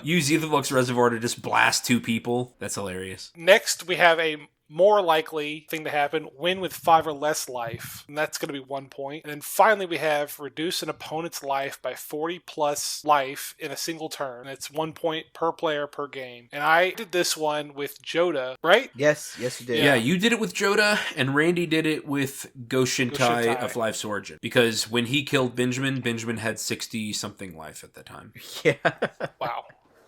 [SPEAKER 1] Use Aetherflux Reservoir to just blast 2 people. That's hilarious.
[SPEAKER 3] Next, we have a more likely thing to happen, win with 5 or less life, and that's going to be 1 point. And then finally, we have reduce an opponent's life by 40 plus life in a single turn. It's 1 point per player per game. And I did this one with Joda, right?
[SPEAKER 2] Yes, you did.
[SPEAKER 1] Yeah, you did it with Joda, and Randy did it with Goshintai
[SPEAKER 3] Goshintai.
[SPEAKER 1] of Life's Origin. Because when he killed Benjamin had 60-something life at the time.
[SPEAKER 2] Yeah.
[SPEAKER 3] Wow.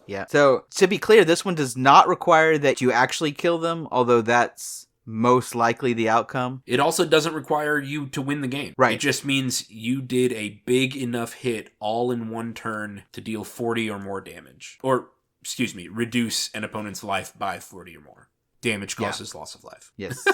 [SPEAKER 2] Yeah. So, to be clear, this one does not require that you actually kill them, although that's most likely the outcome.
[SPEAKER 1] It also doesn't require you to win the game.
[SPEAKER 2] Right.
[SPEAKER 1] It just means you did a big enough hit all in one turn to deal 40 or more damage. Or, excuse me, reduce an opponent's life by 40 or more. Damage causes loss of life.
[SPEAKER 2] Yes.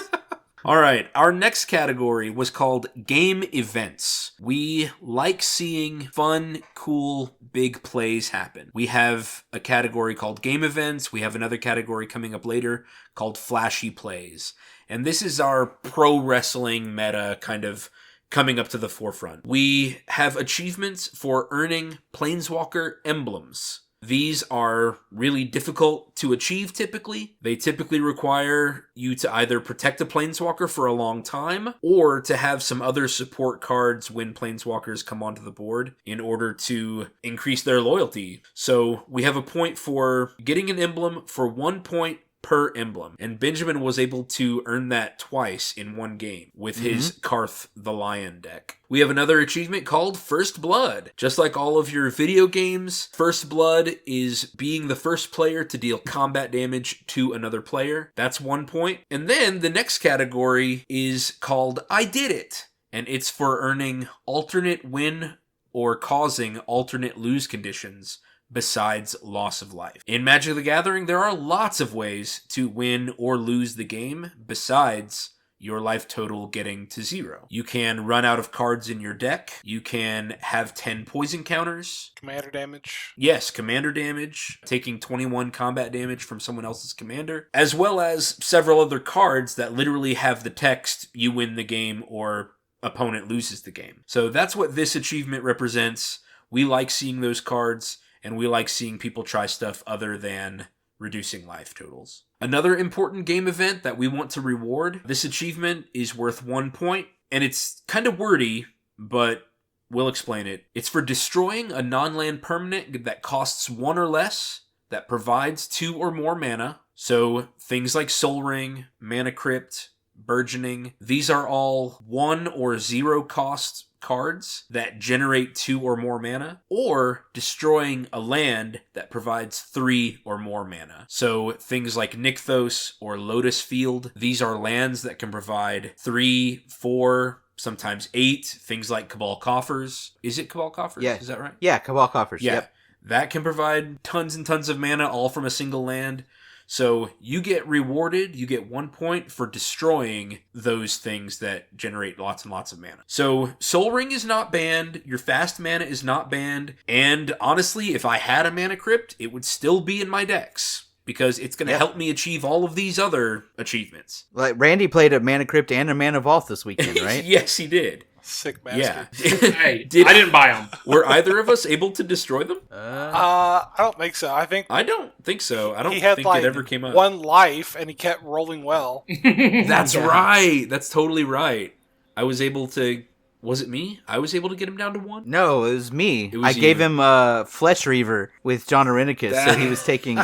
[SPEAKER 1] All right, our next category was called Game Events. We like seeing fun, cool, big plays happen. We have a category called Game Events. We have another category coming up later called Flashy Plays. And this is our pro wrestling meta kind of coming up to the forefront. We have achievements for earning Planeswalker emblems. These are really difficult to achieve typically. They typically require you to either protect a Planeswalker for a long time or to have some other support cards when Planeswalkers come onto the board in order to increase their loyalty. So we have a point for getting an emblem for 1 point per emblem. And Benjamin was able to earn that twice in one game with his Karth the Lion deck. We have another achievement called First Blood. Just like all of your video games, First Blood is being the first player to deal combat damage to another player. That's 1 point. And then the next category is called I Did It. And it's for earning alternate win or causing alternate lose conditions besides loss of life. In Magic the Gathering, there are lots of ways to win or lose the game besides your life total getting to 0. You can run out of cards in your deck. You can have 10 poison counters.
[SPEAKER 3] Commander damage.
[SPEAKER 1] Yes, commander damage, taking 21 combat damage from someone else's commander, as well as several other cards that literally have the text, you win the game or opponent loses the game. So that's what this achievement represents. We like seeing those cards, and we like seeing people try stuff other than reducing life totals. Another important game event that we want to reward, this achievement is worth 1 point, and it's kind of wordy, but we'll explain it. It's for destroying a non-land permanent that costs 1 or less, that provides 2 or more mana. So things like Sol Ring, Mana Crypt, Burgeoning, these are all 1 or 0 cost cards that generate 2 or more mana, or destroying a land that provides 3 or more mana. So things like Nykthos or Lotus Field, these are lands that can provide 3, 4, sometimes 8. Things like Cabal Coffers. Is it Cabal Coffers?
[SPEAKER 2] Yeah.
[SPEAKER 1] Is that right?
[SPEAKER 2] Yeah, Cabal Coffers.
[SPEAKER 1] Yeah.
[SPEAKER 2] Yep.
[SPEAKER 1] That can provide tons and tons of mana all from a single land. So you get rewarded, you get 1 point for destroying those things that generate lots and lots of mana. So Sol Ring is not banned, your fast mana is not banned, and honestly, if I had a Mana Crypt, it would still be in my decks, because it's going to help me achieve all of these other achievements.
[SPEAKER 2] Like Randy played a Mana Crypt and a Mana Vault this weekend, right?
[SPEAKER 1] Yes, he did.
[SPEAKER 3] Sick bastard.
[SPEAKER 1] Yeah.
[SPEAKER 4] Hey, I didn't buy them.
[SPEAKER 1] Were either of us able to destroy them?
[SPEAKER 3] I don't think so. I think
[SPEAKER 1] I don't think so. I don't
[SPEAKER 3] he had
[SPEAKER 1] think
[SPEAKER 3] like
[SPEAKER 1] it ever came up.
[SPEAKER 3] 1 life and he kept rolling well.
[SPEAKER 1] That's right. That's totally right. I was able to... Was it me? I was able to get him down to 1?
[SPEAKER 2] No, it was me.
[SPEAKER 1] It was
[SPEAKER 2] I gave
[SPEAKER 1] you.
[SPEAKER 2] him Flesh Reaver with John Arenicus, so he was taking...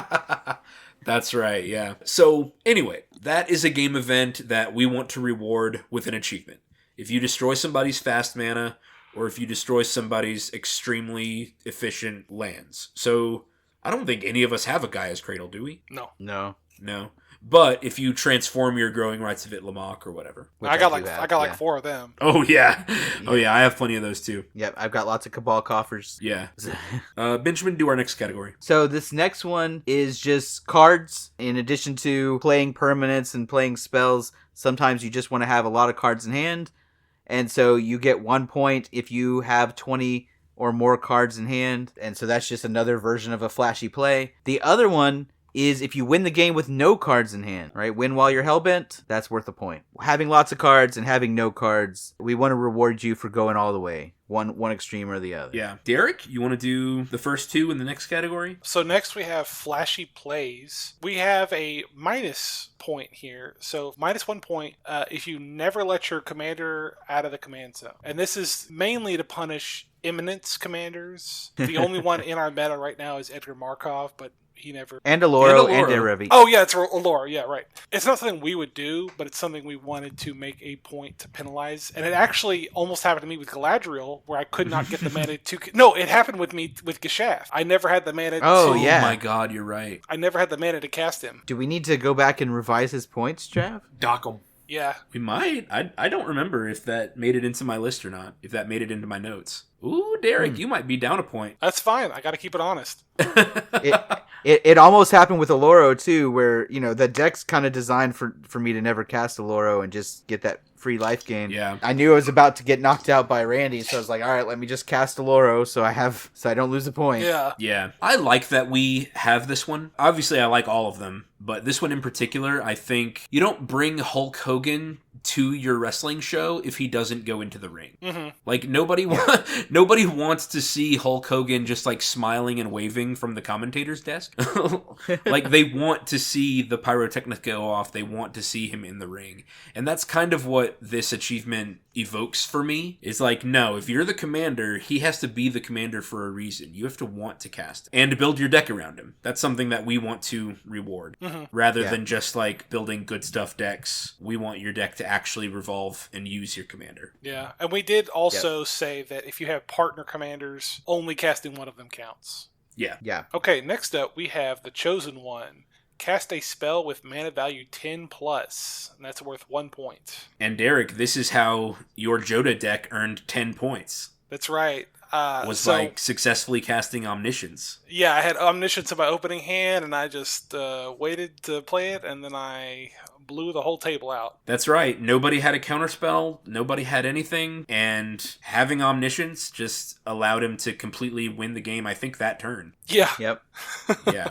[SPEAKER 1] That's right, yeah. So, anyway, that is a game event that we want to reward with an achievement. If you destroy somebody's fast mana, or if you destroy somebody's extremely efficient lands. So, I don't think any of us have a Gaia's Cradle, do we?
[SPEAKER 3] No.
[SPEAKER 1] No. But if you transform your Growing Rights of Itlamok or whatever.
[SPEAKER 3] I got like 4 of them.
[SPEAKER 1] Oh, yeah. Oh, yeah, I have plenty of those too.
[SPEAKER 2] Yep, I've got lots of Cabal Coffers.
[SPEAKER 1] Yeah. Benjamin, do our next category.
[SPEAKER 2] So this next one is just cards. In addition to playing permanents and playing spells, sometimes you just want to have a lot of cards in hand. And so you get 1 point if you have 20 or more cards in hand. And so that's just another version of a flashy play. The other one is if you win the game with no cards in hand, right? Win while you're hellbent, that's worth a point. Having lots of cards and having no cards, we want to reward you for going all the way. One extreme or the other.
[SPEAKER 1] Yeah. Derek, you want to do the first two in the next category?
[SPEAKER 3] So next we have flashy plays. We have a minus point here. So minus 1 point if you never let your commander out of the command zone. And this is mainly to punish Eminence commanders. The only one in our meta right now is Edgar Markov, but he never...
[SPEAKER 2] And Aloro and Derevi.
[SPEAKER 3] Oh, yeah, it's Alora. Yeah, right. It's not something we would do, but it's something we wanted to make a point to penalize. And it actually almost happened to me with Galadriel, where I could not get the mana to... No, it happened with me with Geshath. I never had the mana
[SPEAKER 2] Oh,
[SPEAKER 3] to...
[SPEAKER 2] yeah.
[SPEAKER 1] Oh my god, you're right.
[SPEAKER 3] I never had the mana to cast him.
[SPEAKER 2] Do we need to go back and revise his points, Trav?
[SPEAKER 4] Dock 'em.
[SPEAKER 3] Yeah.
[SPEAKER 1] We might. I don't remember if that made it into my list or not. If that made it into my notes. Ooh, Derek, you might be down a point.
[SPEAKER 3] That's fine. I got to keep it honest.
[SPEAKER 2] It almost happened with Aloro too, where the deck's kind of designed for me to never cast Aloro and just get that free life gain.
[SPEAKER 1] Yeah.
[SPEAKER 2] I knew I was about to get knocked out by Randy, so I was like, all right, let me just cast Aloro so I don't lose a point.
[SPEAKER 3] Yeah.
[SPEAKER 1] Yeah. I like that we have this one. Obviously, I like all of them, but this one in particular, I think you don't bring Hulk Hogan to your wrestling show if he doesn't go into the ring.
[SPEAKER 3] Mm-hmm.
[SPEAKER 1] Like nobody wants to see Hulk Hogan just like smiling and waving from the commentator's desk. Like they want to see the pyrotechnic go off. They want to see him in the ring. And that's kind of what this achievement evokes for me. Is like, no, if you're the commander, he has to be the commander for a reason. You have to want to cast and to build your deck around him. That's something that we want to reward.
[SPEAKER 3] Mm-hmm.
[SPEAKER 1] Rather than just like building good stuff decks. We want your deck to actually revolve and use your commander.
[SPEAKER 3] Yeah. And we did also say that if you have partner commanders, only casting one of them counts.
[SPEAKER 1] Yeah.
[SPEAKER 2] Yeah.
[SPEAKER 3] Okay, next up we have the Chosen One. Cast a spell with mana value 10 plus, and that's worth 1 point.
[SPEAKER 1] And Derek, this is how your Joda deck earned 10 points.
[SPEAKER 3] That's right.
[SPEAKER 1] Like successfully casting Omniscience.
[SPEAKER 3] Yeah, I had Omniscience in my opening hand, and I just waited to play it, and then I blew the whole table out.
[SPEAKER 1] That's right. Nobody had a counterspell. Nobody had anything. And having Omniscience just allowed him to completely win the game, I think, that turn.
[SPEAKER 3] Yeah.
[SPEAKER 2] Yep.
[SPEAKER 1] Yeah.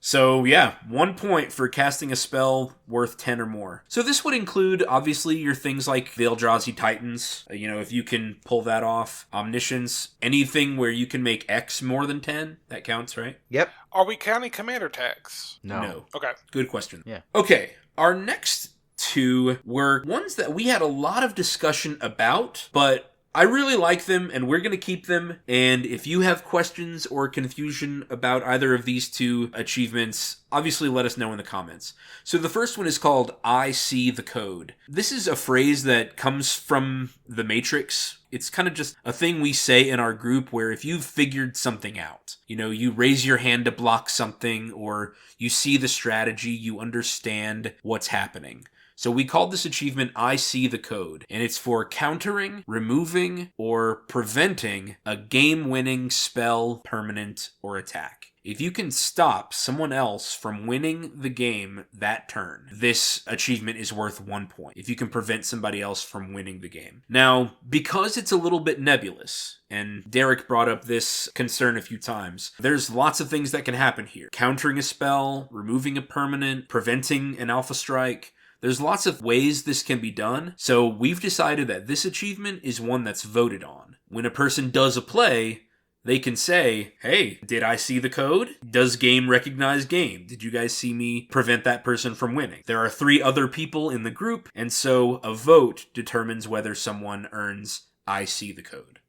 [SPEAKER 1] So, yeah, 1 point for casting a spell worth 10 or more. So this would include, obviously, your things like Veildrazi Titans. If you can pull that off. Omniscience. Anything where you can make X more than 10, that counts, right?
[SPEAKER 2] Yep.
[SPEAKER 3] Are we counting commander tags?
[SPEAKER 2] No.
[SPEAKER 3] Okay.
[SPEAKER 1] Good question.
[SPEAKER 2] Yeah.
[SPEAKER 1] Okay. Our next two were ones that we had a lot of discussion about, but I really like them and we're going to keep them. And if you have questions or confusion about either of these two achievements, obviously let us know in the comments. So the first one is called I See the Code. This is a phrase that comes from The Matrix. It's kind of just a thing we say in our group where if you've figured something out, you raise your hand to block something or you see the strategy, you understand what's happening. So we called this achievement I See the Code, and it's for countering, removing, or preventing a game-winning spell, permanent, or attack. If you can stop someone else from winning the game that turn, this achievement is worth 1 point. If you can prevent somebody else from winning the game. Now, because it's a little bit nebulous, and Derek brought up this concern a few times, there's lots of things that can happen here. Countering a spell, removing a permanent, preventing an alpha strike. There's lots of ways this can be done, so we've decided that this achievement is one that's voted on. When a person does a play, they can say, hey, did I see the code? Does game recognize game? Did you guys see me prevent that person from winning? There are 3 other people in the group, and so a vote determines whether someone earns I see the code.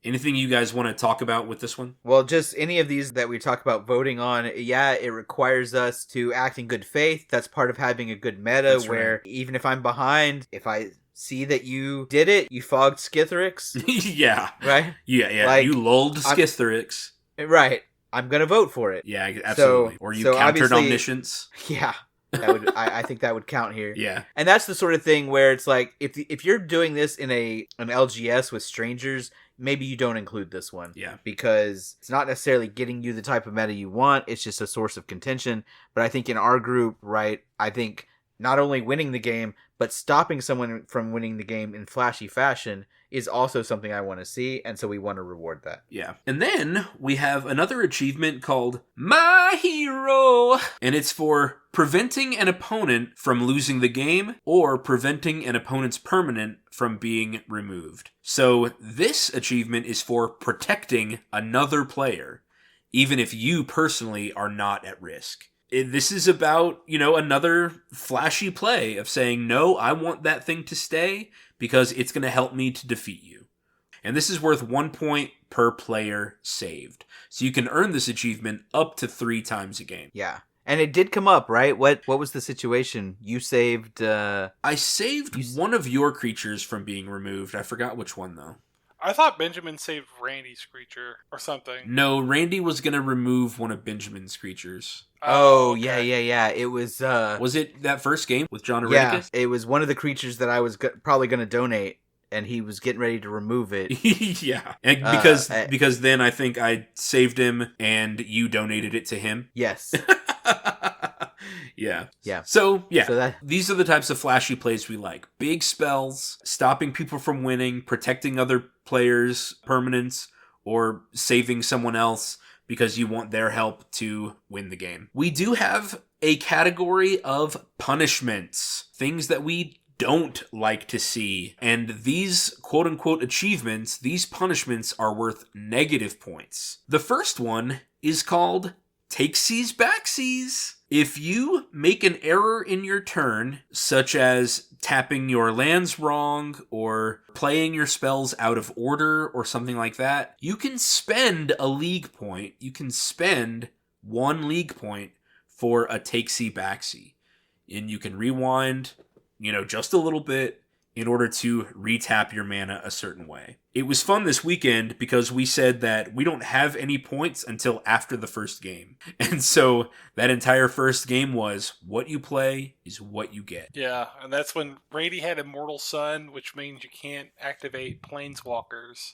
[SPEAKER 1] Anything you guys want to talk about with this one?
[SPEAKER 2] Well, just any of these that we talk about voting on, yeah, it requires us to act in good faith. That's part of having a good meta. That's where even if I'm behind, if I see that you did it, you fogged Skithrix.
[SPEAKER 1] Yeah.
[SPEAKER 2] Right?
[SPEAKER 1] Yeah.
[SPEAKER 2] Like,
[SPEAKER 1] you lulled Skithrix.
[SPEAKER 2] Right. I'm going to vote for it.
[SPEAKER 1] Yeah, absolutely. Or you countered Omniscience.
[SPEAKER 2] Yeah. That would, I think that would count here.
[SPEAKER 1] Yeah.
[SPEAKER 2] And that's the sort of thing where it's like, if you're doing this in an LGS with strangers, maybe you don't include this one.
[SPEAKER 1] Yeah.
[SPEAKER 2] Because it's not necessarily getting you the type of meta you want. It's just a source of contention. But I think in our group, right, I think not only winning the game, but stopping someone from winning the game in flashy fashion is also something I want to see, and so we want to reward that.
[SPEAKER 1] Yeah. And then we have another achievement called My Hero, and it's for preventing an opponent from losing the game or preventing an opponent's permanent from being removed. So this achievement is for protecting another player, even if you personally are not at risk. This is about, another flashy play of saying, no, I want that thing to stay because it's going to help me to defeat you. And this is worth 1 point per player saved. So you can earn this achievement up to 3 times a game.
[SPEAKER 2] Yeah. And it did come up, right? What was the situation? You saved...
[SPEAKER 1] I saved one of your creatures from being removed. I forgot which one, though.
[SPEAKER 3] I thought Benjamin saved Randy's creature or something.
[SPEAKER 1] No, Randy was going to remove one of Benjamin's creatures.
[SPEAKER 2] Oh, okay. Yeah. It was...
[SPEAKER 1] Was it that first game with John Arenicus?
[SPEAKER 2] Yeah, it was one of the creatures that I was probably going to donate, and he was getting ready to remove it.
[SPEAKER 1] Yeah. And because then I think I saved him, and you donated it to him.
[SPEAKER 2] Yes.
[SPEAKER 1] Yeah.
[SPEAKER 2] Yeah.
[SPEAKER 1] So these are the types of flashy plays we like. Big spells, stopping people from winning, protecting other players' permanents, or saving someone else because you want their help to win the game. We do have a category of punishments, things that we don't like to see. And these quote-unquote achievements, these punishments are worth negative points. The first one is called Takesies Backsies. If you make an error in your turn, such as tapping your lands wrong or playing your spells out of order or something like that, you can spend a league point. You can spend 1 league point for a Takesy Backsy. And you can rewind, just a little bit in order to retap your mana a certain way. It was fun this weekend because we said that we don't have any points until after the first game. And so that entire first game was what you play is what you get.
[SPEAKER 3] Yeah, and that's when Randy had Immortal Sun, which means you can't activate Planeswalkers.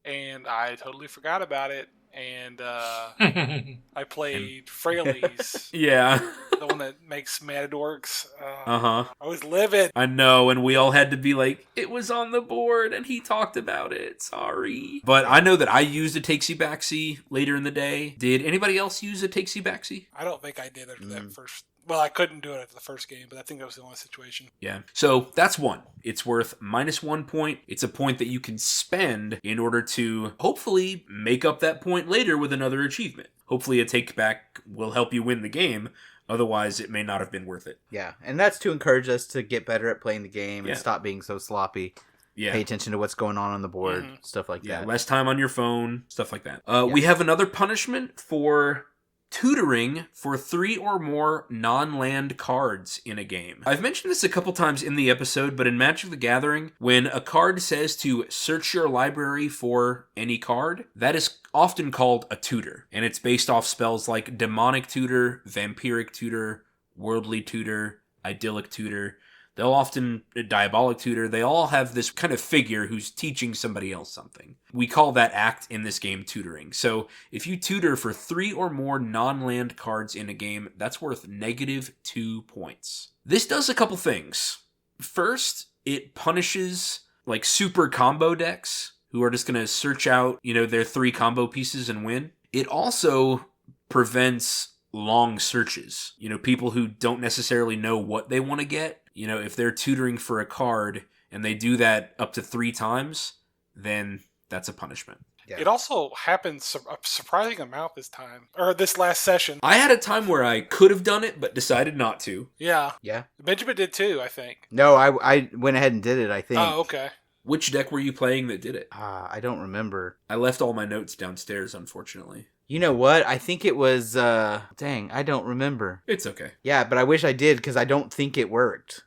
[SPEAKER 3] And I totally forgot about it. And I played Frailes.
[SPEAKER 1] Yeah.
[SPEAKER 3] The one that makes Matadorks.
[SPEAKER 1] Uh-huh.
[SPEAKER 3] I was livid.
[SPEAKER 1] I know, and we all had to be like, it was on the board, and he talked about it. Sorry. But I know that I used a Takesy Backsy later in the day. Did anybody else use a Takesy Backsy?
[SPEAKER 3] I don't think I did after that first. Well, I couldn't do it after the first game, but I think that was the only situation.
[SPEAKER 1] Yeah. So that's 1. It's worth -1 point. It's a point that you can spend in order to hopefully make up that point later with another achievement. Hopefully a take back will help you win the game. Otherwise, it may not have been worth it.
[SPEAKER 2] Yeah. And that's to encourage us to get better at playing the game and stop being so sloppy.
[SPEAKER 1] Yeah.
[SPEAKER 2] Pay attention to what's going on the board, stuff like that.
[SPEAKER 1] Yeah, less time on your phone, stuff like that. We have another punishment for tutoring for 3 or more non-land cards in a game. I've mentioned this a couple times in the episode, but in Magic the Gathering, when a card says to search your library for any card, that is often called a tutor. And it's based off spells like Demonic Tutor, Vampiric Tutor, Worldly Tutor, Idyllic Tutor. They'll often, Diabolic Tutor, they all have this kind of figure who's teaching somebody else something. We call that act in this game tutoring. So if you tutor for 3 or more non-land cards in a game, that's worth -2 points. This does a couple things. First, it punishes like super combo decks who are just going to search out, their 3 combo pieces and win. It also prevents long searches. People who don't necessarily know what they want to get. If they're tutoring for a card and they do that up to 3 times, then that's a punishment.
[SPEAKER 3] Yeah. It also happened a surprising amount this last session.
[SPEAKER 1] I had a time where I could have done it, but decided not to.
[SPEAKER 3] Yeah.
[SPEAKER 2] Yeah.
[SPEAKER 3] Benjamin did too, I think.
[SPEAKER 2] No, I went ahead and did it, I think.
[SPEAKER 3] Oh, okay.
[SPEAKER 1] Which deck were you playing that did it?
[SPEAKER 2] I don't remember.
[SPEAKER 1] I left all my notes downstairs, unfortunately.
[SPEAKER 2] You know what? I think it was, dang, I don't remember.
[SPEAKER 1] It's okay.
[SPEAKER 2] Yeah, but I wish I did, because I don't think it worked.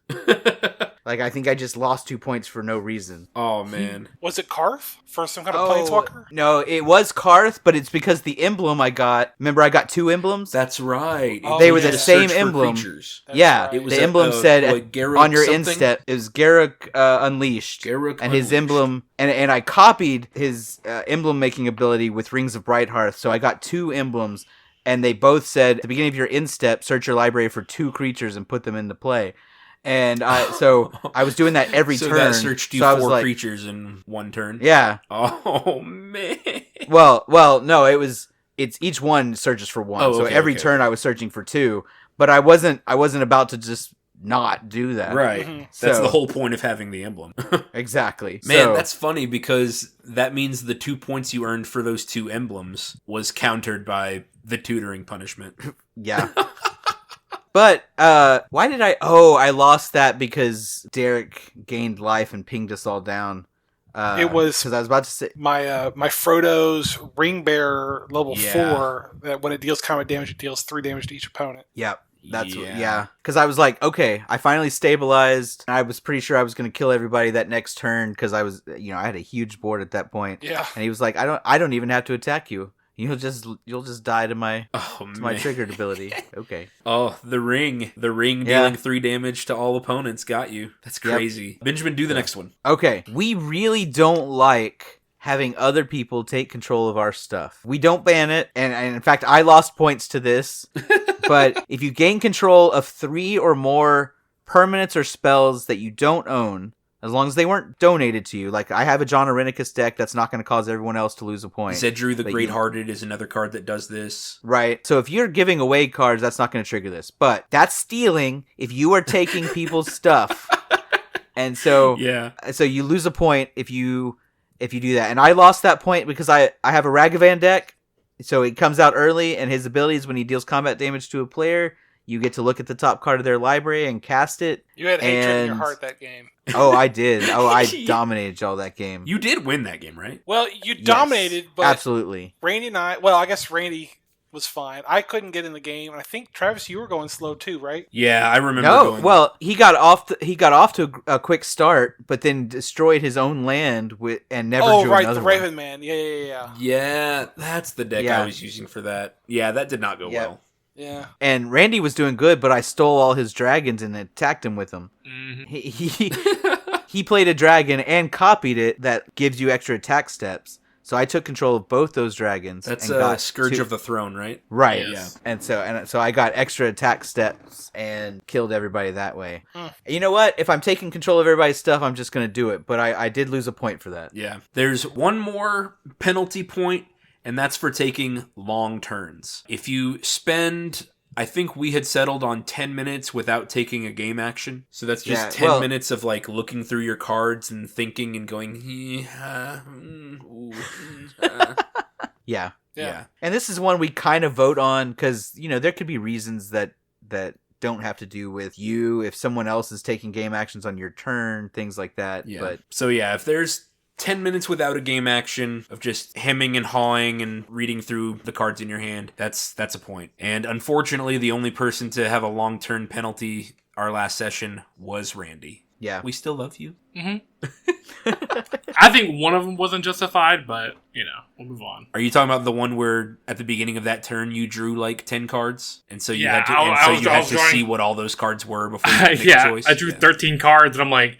[SPEAKER 2] I think I just lost 2 points for no reason.
[SPEAKER 1] Oh, man.
[SPEAKER 3] Was it Karth for some kind of Planeswalker?
[SPEAKER 2] No, it was Karth, but it's because the emblem I got... Remember I got 2 emblems?
[SPEAKER 1] That's right.
[SPEAKER 2] They were the same emblem.
[SPEAKER 1] Yeah.
[SPEAKER 2] Right. It was the emblem said on your instep, it was Garruk Unleashed.
[SPEAKER 1] Garruk
[SPEAKER 2] and his emblem... And I copied his emblem-making ability with Rings of Brighthearth, so I got 2 emblems, and they both said, at the beginning of your instep, search your library for 2 creatures and put them into play. And so I was doing that every
[SPEAKER 1] so
[SPEAKER 2] turn.
[SPEAKER 1] That searched you
[SPEAKER 2] so I was
[SPEAKER 1] 4
[SPEAKER 2] like,
[SPEAKER 1] creatures in one turn.
[SPEAKER 2] Yeah.
[SPEAKER 1] Oh man.
[SPEAKER 2] Well, no, it's each one searches for 1.
[SPEAKER 1] Oh,
[SPEAKER 2] so
[SPEAKER 1] okay,
[SPEAKER 2] every
[SPEAKER 1] okay,
[SPEAKER 2] turn
[SPEAKER 1] okay.
[SPEAKER 2] I was searching for 2, but I wasn't about to just not do that.
[SPEAKER 1] Right.
[SPEAKER 3] Mhm.
[SPEAKER 1] That's
[SPEAKER 2] So-
[SPEAKER 1] the whole point of having the emblem.
[SPEAKER 2] Exactly.
[SPEAKER 1] Man,
[SPEAKER 2] So-
[SPEAKER 1] that's funny because that means the 2 points you earned for those 2 emblems was countered by the tutoring punishment.
[SPEAKER 2] Yeah. But why did I lost that because Derek gained life and pinged us all down.
[SPEAKER 3] It was-
[SPEAKER 2] because I was about to say
[SPEAKER 3] My Frodo's Ring Bearer level
[SPEAKER 1] Yeah.
[SPEAKER 3] 4, that when it deals combat damage, it deals 3 damage to each opponent.
[SPEAKER 2] Yep. That's
[SPEAKER 1] Yeah.
[SPEAKER 2] yeah. Because I was like, okay, I finally stabilized. I was pretty sure I was going to kill everybody that next turn because I was, I had a huge board at that point.
[SPEAKER 3] Yeah.
[SPEAKER 2] And he was like, I don't even have to attack you. You'll just die to my
[SPEAKER 1] Oh
[SPEAKER 2] to my
[SPEAKER 1] man.
[SPEAKER 2] triggered ability. Okay.
[SPEAKER 1] Oh, the ring
[SPEAKER 2] Yeah.
[SPEAKER 1] dealing 3 damage to all opponents got you. That's crazy. Benjamin, do the next one.
[SPEAKER 2] Okay. We really don't like having other people take control of our stuff. We don't ban it, and in fact, I lost points to this. But if you gain control of 3 or more permanents or spells that you don't own, as long as they weren't donated to you, like I have a John Arenicus deck that's not going to cause everyone else to lose a point.
[SPEAKER 1] Zedru the
[SPEAKER 2] But
[SPEAKER 1] Great-Hearted is another card that does this.
[SPEAKER 2] Right. So if you're giving away cards, that's not going to trigger this. But that's stealing if you are taking people's stuff. And so
[SPEAKER 1] Yeah.
[SPEAKER 2] so you lose a point if you do that. And I lost that point because I have a Ragavan deck. So it comes out early, and his abilities, when he deals combat damage to a player, you get to look at the top card of their library and cast it.
[SPEAKER 3] You had hatred in your
[SPEAKER 2] And-
[SPEAKER 3] heart that game.
[SPEAKER 2] Oh, I did. Oh, I dominated y'all that game.
[SPEAKER 1] You did win that game, right?
[SPEAKER 3] Well, you
[SPEAKER 2] Yes,
[SPEAKER 3] dominated, but
[SPEAKER 2] absolutely.
[SPEAKER 3] Randy and I, well, I guess Randy was fine. I couldn't get in the game, and I think, Travis, you were going slow too, right?
[SPEAKER 1] Yeah, I remember
[SPEAKER 2] No,
[SPEAKER 1] going...
[SPEAKER 2] well, he got off to a quick start, but then destroyed his own land and never
[SPEAKER 3] Oh,
[SPEAKER 2] drew
[SPEAKER 3] right,
[SPEAKER 2] another
[SPEAKER 3] the
[SPEAKER 2] one.
[SPEAKER 3] Raven Man. Yeah.
[SPEAKER 1] Yeah, that's the deck
[SPEAKER 2] Yeah.
[SPEAKER 1] I was using for that. Yeah, that did not go
[SPEAKER 2] Yeah.
[SPEAKER 1] well.
[SPEAKER 3] Yeah.
[SPEAKER 2] And Randy was doing good, but I stole all his dragons and attacked him with them.
[SPEAKER 4] Mhm.
[SPEAKER 2] He played a dragon and copied it that gives you extra attack steps. So I took control of both those dragons.
[SPEAKER 1] That's
[SPEAKER 2] and got
[SPEAKER 1] Scourge
[SPEAKER 2] 2
[SPEAKER 1] of the Throne, right?
[SPEAKER 2] Right.
[SPEAKER 4] Yes.
[SPEAKER 2] And so I got extra attack steps and killed everybody that way.
[SPEAKER 3] Hmm.
[SPEAKER 2] You know what? If I'm taking control of everybody's stuff, I'm just going to do it. But I did lose a point for that.
[SPEAKER 1] Yeah. There's one more penalty point, and that's for taking long turns. If you spend... I think we had settled on 10 minutes without taking a game action. So that's just
[SPEAKER 2] Yeah,
[SPEAKER 1] 10
[SPEAKER 2] well-
[SPEAKER 1] minutes of like looking through your cards and thinking and going,
[SPEAKER 2] Yeah.
[SPEAKER 1] yeah.
[SPEAKER 2] And this is one we kind of vote on because, there could be reasons that don't have to do with you. If someone else is taking game actions on your turn, things like that.
[SPEAKER 1] Yeah.
[SPEAKER 2] But
[SPEAKER 1] So yeah, if there's 10 minutes without a game action of just hemming and hawing and reading through the cards in your hand, that's a point. And unfortunately, the only person to have a long turn penalty our last session was Randy.
[SPEAKER 2] yeah.
[SPEAKER 1] We still love you.
[SPEAKER 4] I think one of them wasn't justified, but, we'll move on.
[SPEAKER 1] Are you talking about the one where at the beginning of that turn you drew like 10 cards? And so you
[SPEAKER 4] Yeah,
[SPEAKER 1] had to,
[SPEAKER 4] I was
[SPEAKER 1] had to
[SPEAKER 4] drawing-
[SPEAKER 1] see what all those cards were before you make a
[SPEAKER 4] Yeah,
[SPEAKER 1] choice?
[SPEAKER 4] I drew
[SPEAKER 1] Yeah.
[SPEAKER 4] 13 cards, and I'm like,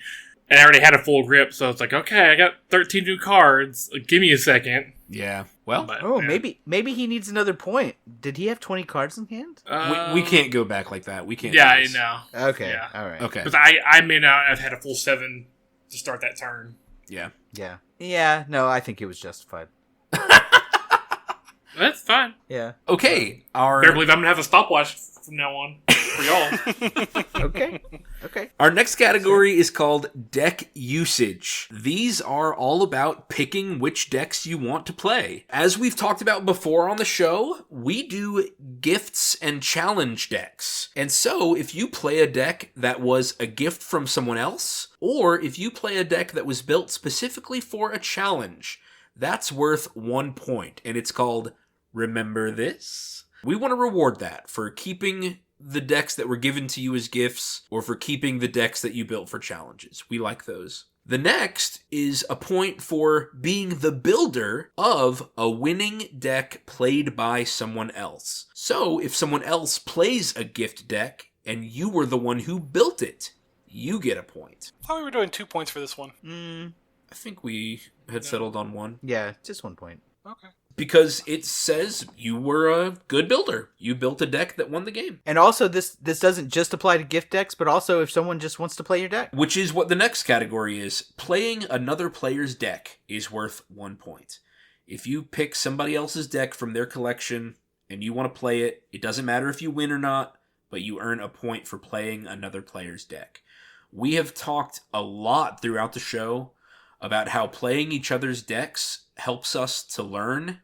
[SPEAKER 4] and I already had a full grip, so it's like, okay, I got 13 new cards. Give me a second.
[SPEAKER 1] Yeah. Well,
[SPEAKER 4] But,
[SPEAKER 2] Oh,
[SPEAKER 4] yeah.
[SPEAKER 2] maybe he needs another point. Did he have 20 cards in hand?
[SPEAKER 1] we can't go back like that. We can't.
[SPEAKER 4] Yeah,
[SPEAKER 1] do
[SPEAKER 4] I
[SPEAKER 1] this.
[SPEAKER 4] know.
[SPEAKER 2] Okay.
[SPEAKER 4] Yeah.
[SPEAKER 2] All right.
[SPEAKER 1] Okay.
[SPEAKER 4] Because I may not have had a full 7 to start that turn.
[SPEAKER 1] Yeah.
[SPEAKER 2] Yeah. Yeah. No, I think it was justified.
[SPEAKER 4] That's fine.
[SPEAKER 2] Yeah.
[SPEAKER 1] Okay. Our
[SPEAKER 4] Better believe I'm gonna have a stopwatch from now on for y'all.
[SPEAKER 2] Okay. Okay.
[SPEAKER 1] Our next category is called deck usage. These are all about picking which decks you want to play. As we've talked about before on the show, we do gifts and challenge decks. And so if you play a deck that was a gift from someone else, or if you play a deck that was built specifically for a challenge, that's worth 1 point. And it's called Remember This? We want to reward that for keeping the decks that were given to you as gifts, or for keeping the decks that you built for challenges. We like those. The next is a point for being the builder of a winning deck played by someone else. So if someone else plays a gift deck and you were the one who built it, you get a point.
[SPEAKER 3] I thought we were doing 2 points for this one.
[SPEAKER 1] I think we had settled on 1.
[SPEAKER 2] Yeah. Just 1 point.
[SPEAKER 3] Okay.
[SPEAKER 1] because it says you were a good builder. You built a deck that won the game.
[SPEAKER 2] And also, this doesn't just apply to gift decks, but also if someone just wants to play your deck.
[SPEAKER 1] Which is what the next category is. Playing another player's deck is worth 1 point. If you pick somebody else's deck from their collection and you want to play it, it doesn't matter if you win or not, but you earn a point for playing another player's deck. We have talked a lot throughout the show about how playing each other's decks helps us to learn.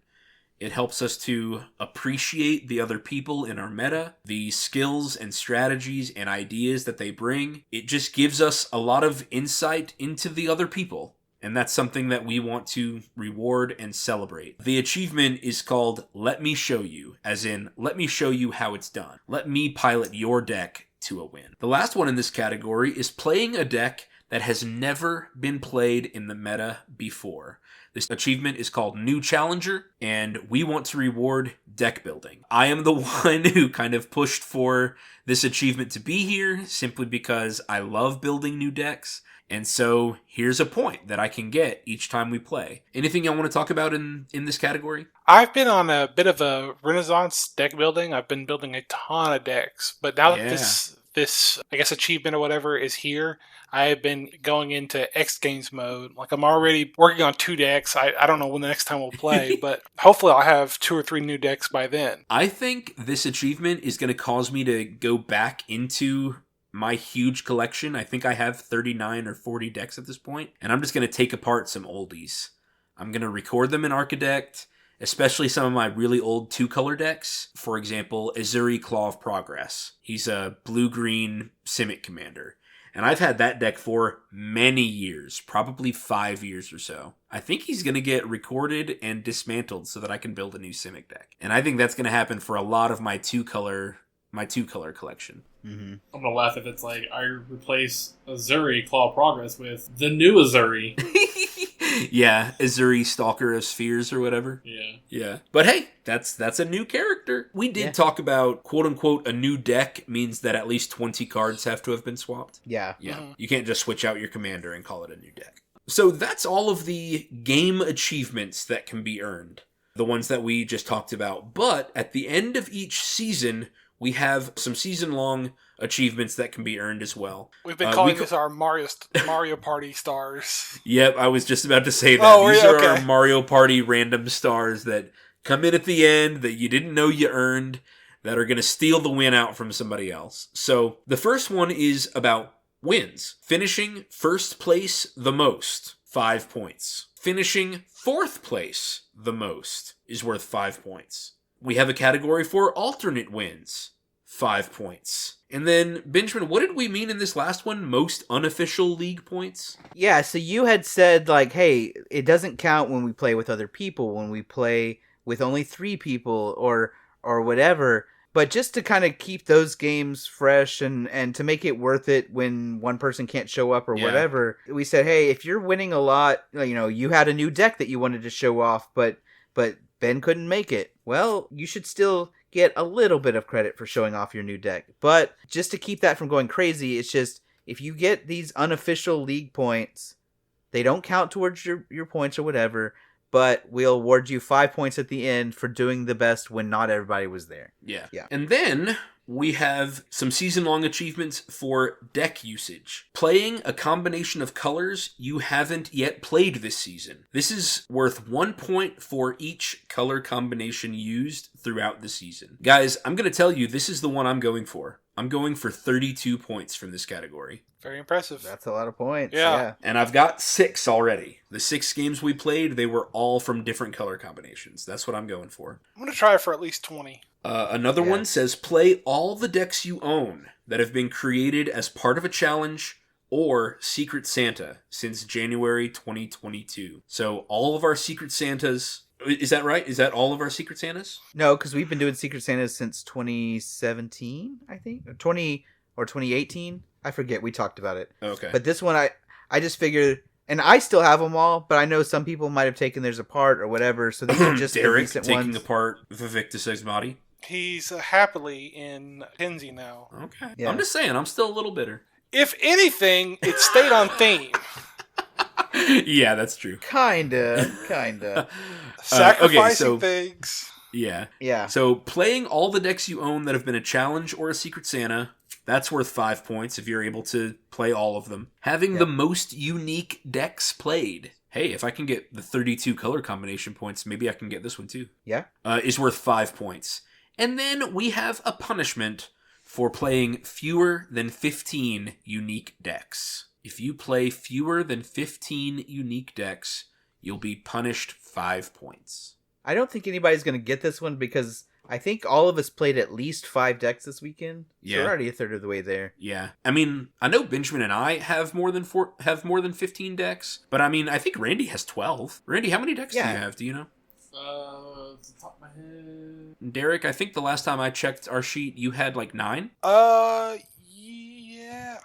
[SPEAKER 1] It helps us to appreciate the other people in our meta, the skills and strategies and ideas that they bring. It just gives us a lot of insight into the other people. And that's something that we want to reward and celebrate. The achievement is called Let Me Show You, as in, let me show you how it's done. Let me pilot your deck to a win. The last one in this category is playing a deck that has never been played in the meta before. This achievement is called New Challenger, and we want to reward deck building. I am the one who kind of pushed for this achievement to be here, simply because I love building new decks. And so here's a point that I can get each time we play. Anything y'all want to talk about in this category?
[SPEAKER 3] I've been on a bit of a renaissance deck building. I've been building a ton of decks. But now that this, I guess, achievement or whatever is here, I've been going into X Games mode. Like, I'm already working on 2 decks. I don't know when the next time we'll play, but hopefully I'll have 2 or 3 new decks by then.
[SPEAKER 1] I think this achievement is going to cause me to go back into my huge collection. I think I have 39 or 40 decks at this point, and I'm just going to take apart some oldies. I'm going to record them in Archidect, especially some of my really old 2-color decks. For example, Azuri Claw of Progress. He's a blue-green Simic commander. And I've had that deck for many years, probably 5 years or so. I think he's going to get recorded and dismantled so that I can build a new Simic deck. And I think that's going to happen for a lot of my two-color collection.
[SPEAKER 2] Mm-hmm.
[SPEAKER 4] I'm going to laugh if it's like I replace Azuri Claw of Progress with the new Azuri.
[SPEAKER 1] Yeah, Azuri Stalker of Spheres or whatever. Yeah. But hey, that's a new character. We did talk about, quote-unquote, a new deck means that at least 20 cards have to have been swapped.
[SPEAKER 2] Yeah.
[SPEAKER 1] You can't just switch out your commander and call it a new deck. So that's all of the game achievements that can be earned. The ones that we just talked about. But at the end of each season, we have some season-long achievements that can be earned as well.
[SPEAKER 3] We've been calling this our Mario Party stars.
[SPEAKER 1] Yep, I was just about to say that. These are
[SPEAKER 3] okay.
[SPEAKER 1] our Mario Party random stars that come in at the end that you didn't know you earned, that are going to steal the win out from somebody else. So the first one is about wins. Finishing first place the most, 5 points. Finishing fourth place the most is worth 5 points. We have a category for alternate wins, 5 points. And then, Benjamin, what did we mean in this last one? Most unofficial league points?
[SPEAKER 2] Yeah, so you had said, like, hey, it doesn't count when we play with other people, when we play with only 3 people, or whatever. But just to kind of keep those games fresh and to make it worth it when one person can't show up or whatever, we said, hey, if you're winning a lot, you know, you had a new deck that you wanted to show off, but Ben couldn't make it. Well, you should still get a little bit of credit for showing off your new deck. But just to keep that from going crazy, it's just, if you get these unofficial league points, they don't count towards your points or whatever, but we'll award you 5 points at the end for doing the best when not everybody was there.
[SPEAKER 1] Yeah. And then we have some season-long achievements for deck usage. Playing a combination of colors you haven't yet played this season. This is worth 1 point for each color combination used throughout the season. Guys, I'm going to tell you, this is the one I'm going for. I'm going for 32 points from this category.
[SPEAKER 3] Very impressive.
[SPEAKER 2] That's a lot of points.
[SPEAKER 3] Yeah.
[SPEAKER 1] And I've got 6 already. The 6 games we played, they were all from different color combinations. That's what I'm going for.
[SPEAKER 3] I'm going to try for at least 20.
[SPEAKER 1] Another one says play all the decks you own that have been created as part of a challenge or Secret Santa since January 2022. So all of our Secret Santas... Is that right? Is that all of our Secret Santas?
[SPEAKER 2] No, because we've been doing Secret Santas since 2017, I think. Or 2018. I forget. We talked about it.
[SPEAKER 1] Okay.
[SPEAKER 2] But this one, I just figured... And I still have them all, but I know some people might have taken theirs apart or whatever, so these are just
[SPEAKER 1] Derek
[SPEAKER 2] recent
[SPEAKER 1] taking
[SPEAKER 2] ones.
[SPEAKER 1] apart Vivictus Ex Modi.
[SPEAKER 3] He's happily in Kenzie now.
[SPEAKER 1] Okay.
[SPEAKER 2] Yeah.
[SPEAKER 1] I'm just saying, I'm still a little bitter.
[SPEAKER 3] If anything, it stayed on theme.
[SPEAKER 1] Yeah, that's true.
[SPEAKER 2] Kinda.
[SPEAKER 3] Sacrificing things.
[SPEAKER 1] Yeah.
[SPEAKER 2] Yeah.
[SPEAKER 1] So playing all the decks you own that have been a challenge or a Secret Santa, that's worth 5 points if you're able to play all of them. Having the most unique decks played. Hey, if I can get the 32 color combination points, maybe I can get this one too.
[SPEAKER 2] Yeah.
[SPEAKER 1] Is worth 5 points. And then we have a punishment for playing fewer than 15 unique decks. If you play fewer than 15 unique decks, you'll be punished 5 points.
[SPEAKER 2] I don't think anybody's going to get this one because I think all of us played at least 5 decks this weekend. So we're already a third of the way there.
[SPEAKER 1] Yeah. I mean, I know Benjamin and I have more than 15 decks, but I mean, I think Randy has 12. Randy, how many decks do you have? Do you know?
[SPEAKER 4] Off the top of my head.
[SPEAKER 1] Derek, I think the last time I checked our sheet, you had like 9?
[SPEAKER 3] Yeah.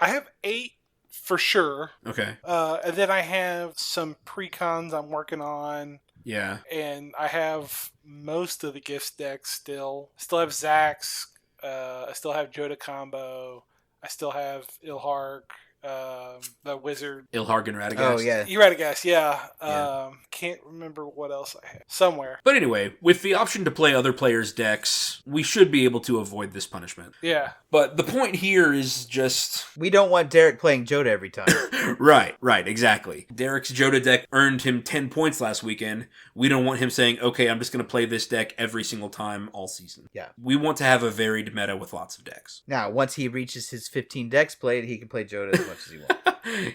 [SPEAKER 3] I have 8 for sure.
[SPEAKER 1] Okay.
[SPEAKER 3] And then I have some pre-cons I'm working on.
[SPEAKER 1] Yeah.
[SPEAKER 3] And I have most of the gifts decks still. I still have Zax. I still have Joda Combo. I still have Ilharg. The Wizard.
[SPEAKER 1] Ilharg and Radagast.
[SPEAKER 2] Oh, yeah.
[SPEAKER 3] Radagast, yeah. Can't remember what else I have. Somewhere.
[SPEAKER 1] But anyway, with the option to play other players' decks, we should be able to avoid this punishment.
[SPEAKER 3] Yeah.
[SPEAKER 1] But the point here is just...
[SPEAKER 2] We don't want Derek playing Joda every time.
[SPEAKER 1] Right, exactly. Derek's Joda deck earned him 10 points last weekend. We don't want him saying, okay, I'm just going to play this deck every single time all season.
[SPEAKER 2] Yeah.
[SPEAKER 1] We want to have a varied meta with lots of decks.
[SPEAKER 2] Now, once he reaches his 15 decks played, he can play Joda as much as he wants.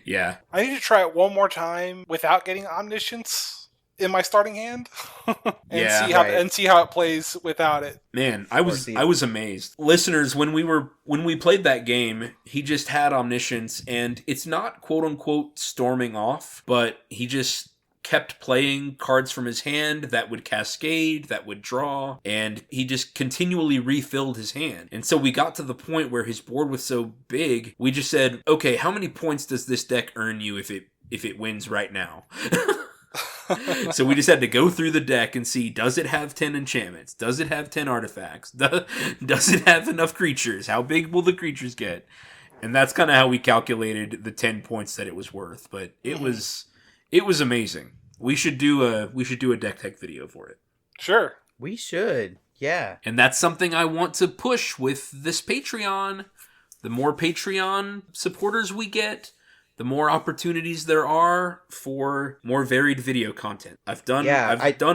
[SPEAKER 1] Yeah.
[SPEAKER 3] I need to try it one more time without getting Omniscience in my starting hand and see how it plays without it.
[SPEAKER 1] Man, I was amazed. Listeners, when we played that game, he just had Omniscience, and it's not quote unquote storming off, but he just kept playing cards from his hand that would cascade, that would draw, and he just continually refilled his hand. And so we got to the point where his board was so big, we just said, okay, how many points does this deck earn you if it wins right now? So we just had to go through the deck and see, does it have 10 enchantments? Does it have 10 artifacts? Does it have enough creatures? How big will the creatures get? And that's kind of how we calculated the 10 points that it was worth. But it was amazing. We should do a deck tech video for it.
[SPEAKER 3] Sure.
[SPEAKER 2] We should. Yeah.
[SPEAKER 1] And that's something I want to push with this Patreon. The more Patreon supporters we get, the more opportunities there are for more varied video content. I've done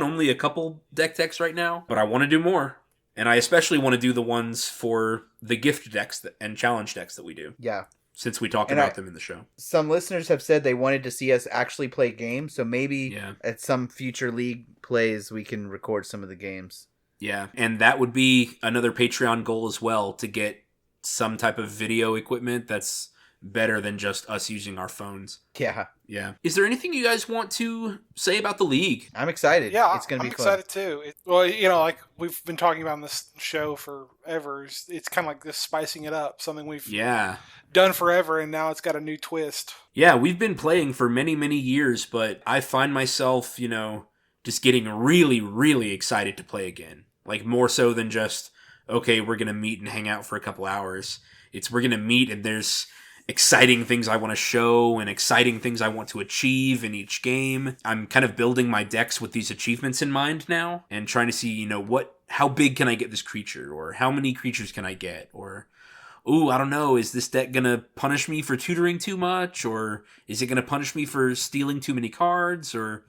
[SPEAKER 1] only a couple deck techs right now, but I want to do more. And I especially want to do the ones for the gift decks and challenge decks that we do.
[SPEAKER 2] Yeah.
[SPEAKER 1] Since we talk about them in the show.
[SPEAKER 2] Some listeners have said they wanted to see us actually play games, so maybe at some future league plays we can record some of the games.
[SPEAKER 1] Yeah, and that would be another Patreon goal as well, to get some type of video equipment that's better than just us using our phones.
[SPEAKER 2] Yeah.
[SPEAKER 1] Yeah. Is there anything you guys want to say about the league?
[SPEAKER 2] I'm excited.
[SPEAKER 3] Yeah,
[SPEAKER 2] it's going to be fun.
[SPEAKER 3] I'm excited too. Like we've been talking about on this show forever. It's kind of like this spicing it up, something we've done forever, and now it's got a new twist.
[SPEAKER 1] Yeah, we've been playing for many, many years, but I find myself, just getting really, really excited to play again. Like, more so than just, okay, we're going to meet and hang out for a couple hours. We're going to meet and there's exciting things I want to show and exciting things I want to achieve in each game. I'm kind of building my decks with these achievements in mind now and trying to see, how big can I get this creature, or how many creatures can I get, or, I don't know, is this deck going to punish me for tutoring too much, or is it going to punish me for stealing too many cards, or,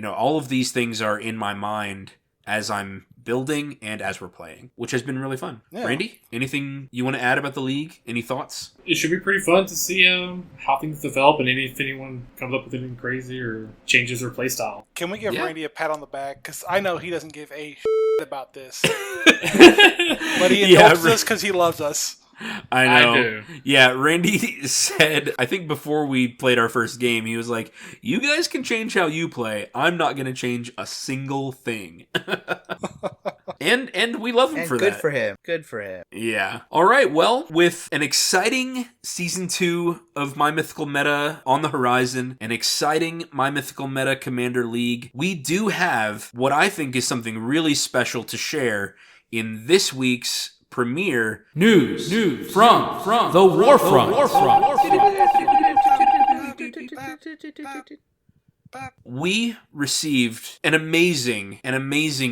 [SPEAKER 1] all of these things are in my mind as I'm building and as we're playing, which has been really fun. Yeah. Randy, anything you want to add about the league? Any thoughts?
[SPEAKER 4] It should be pretty fun to see how things develop, and if anyone comes up with anything crazy or changes their playstyle.
[SPEAKER 3] Can we give Randy a pat on the back? Because I know he doesn't give a shit about this. But he indulges us because he loves us.
[SPEAKER 1] I know.
[SPEAKER 4] I do.
[SPEAKER 1] Yeah, Randy said, I think before we played our first game, he was like, you guys can change how you play. I'm not going to change a single thing. And we love him for that.
[SPEAKER 2] Good for him.
[SPEAKER 1] Yeah. All right, well, with an exciting Season 2 of My Mythical Meta on the horizon, an exciting My Mythical Meta Commander League, we do have what I think is something really special to share in this week's premiere news from the Warfront. We received an amazing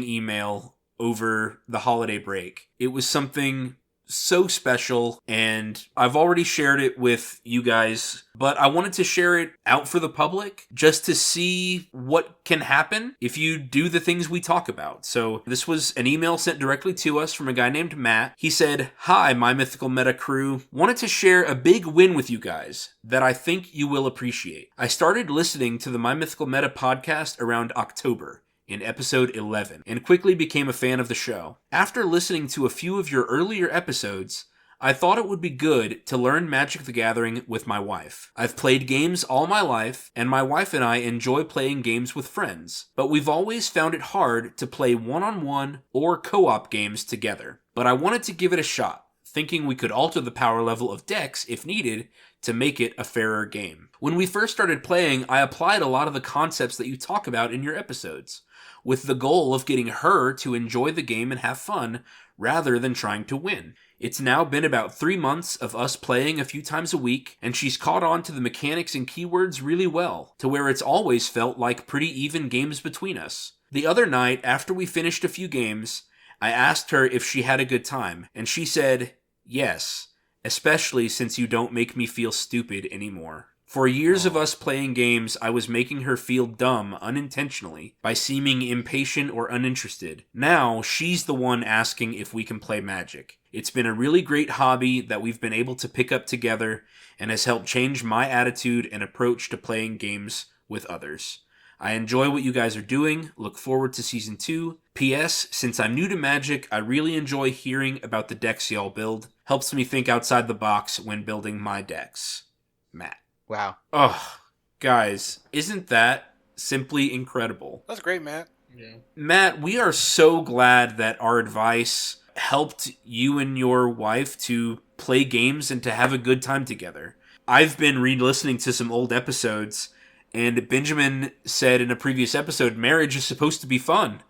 [SPEAKER 1] email over the holiday break. It was something so special, and I've already shared it with you guys, but I wanted to share it out for the public just to see what can happen if you do the things we talk about. So this was an email sent directly to us from a guy named Matt. He said, "Hi, My Mythical Meta crew. Wanted to share a big win with you guys that I think you will appreciate. I started listening to the My Mythical Meta podcast around October, in episode 11, and quickly became a fan of the show. After listening to a few of your earlier episodes, I thought it would be good to learn Magic the Gathering with my wife. I've played games all my life, and my wife and I enjoy playing games with friends, but we've always found it hard to play one-on-one or co-op games together. But I wanted to give it a shot, thinking we could alter the power level of decks if needed to make it a fairer game. When we first started playing, I applied a lot of the concepts that you talk about in your episodes, with the goal of getting her to enjoy the game and have fun, rather than trying to win. It's now been about 3 months of us playing a few times a week, and she's caught on to the mechanics and keywords really well, to where it's always felt like pretty even games between us. The other night, after we finished a few games, I asked her if she had a good time, and she said, yes, especially since you don't make me feel stupid anymore. For years of us playing games, I was making her feel dumb unintentionally by seeming impatient or uninterested. Now, she's the one asking if we can play Magic. It's been a really great hobby that we've been able to pick up together and has helped change my attitude and approach to playing games with others. I enjoy what you guys are doing. Look forward to Season 2. P.S. Since I'm new to Magic, I really enjoy hearing about the decks y'all build. Helps me think outside the box when building my decks. Matt.
[SPEAKER 2] Wow.
[SPEAKER 1] Oh, guys, isn't that simply incredible?
[SPEAKER 3] That's great, Matt.
[SPEAKER 4] Yeah.
[SPEAKER 1] Matt, we are so glad that our advice helped you and your wife to play games and to have a good time together. I've been re-listening to some old episodes, and Benjamin said in a previous episode, marriage is supposed to be fun.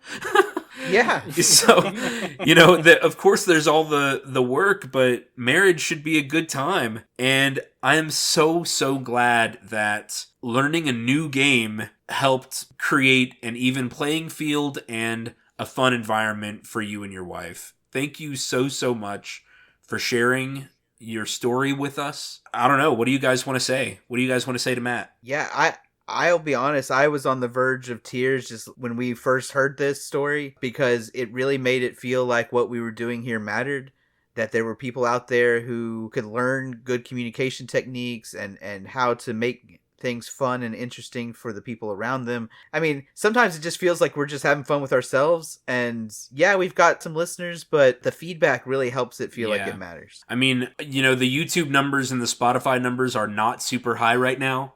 [SPEAKER 2] Yeah.
[SPEAKER 1] So, of course there's all the work, but marriage should be a good time. And I am so glad that learning a new game helped create an even playing field and a fun environment for you and your wife. Thank you so much for sharing your story with us. I don't know. What do you guys want to say? What do you guys want to say to Matt?
[SPEAKER 2] Yeah, I'll be honest, I was on the verge of tears just when we first heard this story, because it really made it feel like what we were doing here mattered, that there were people out there who could learn good communication techniques and how to make things fun and interesting for the people around them. I mean, sometimes it just feels like we're just having fun with ourselves, and yeah, we've got some listeners, but the feedback really helps it feel like it matters.
[SPEAKER 1] I mean, the YouTube numbers and the Spotify numbers are not super high right now.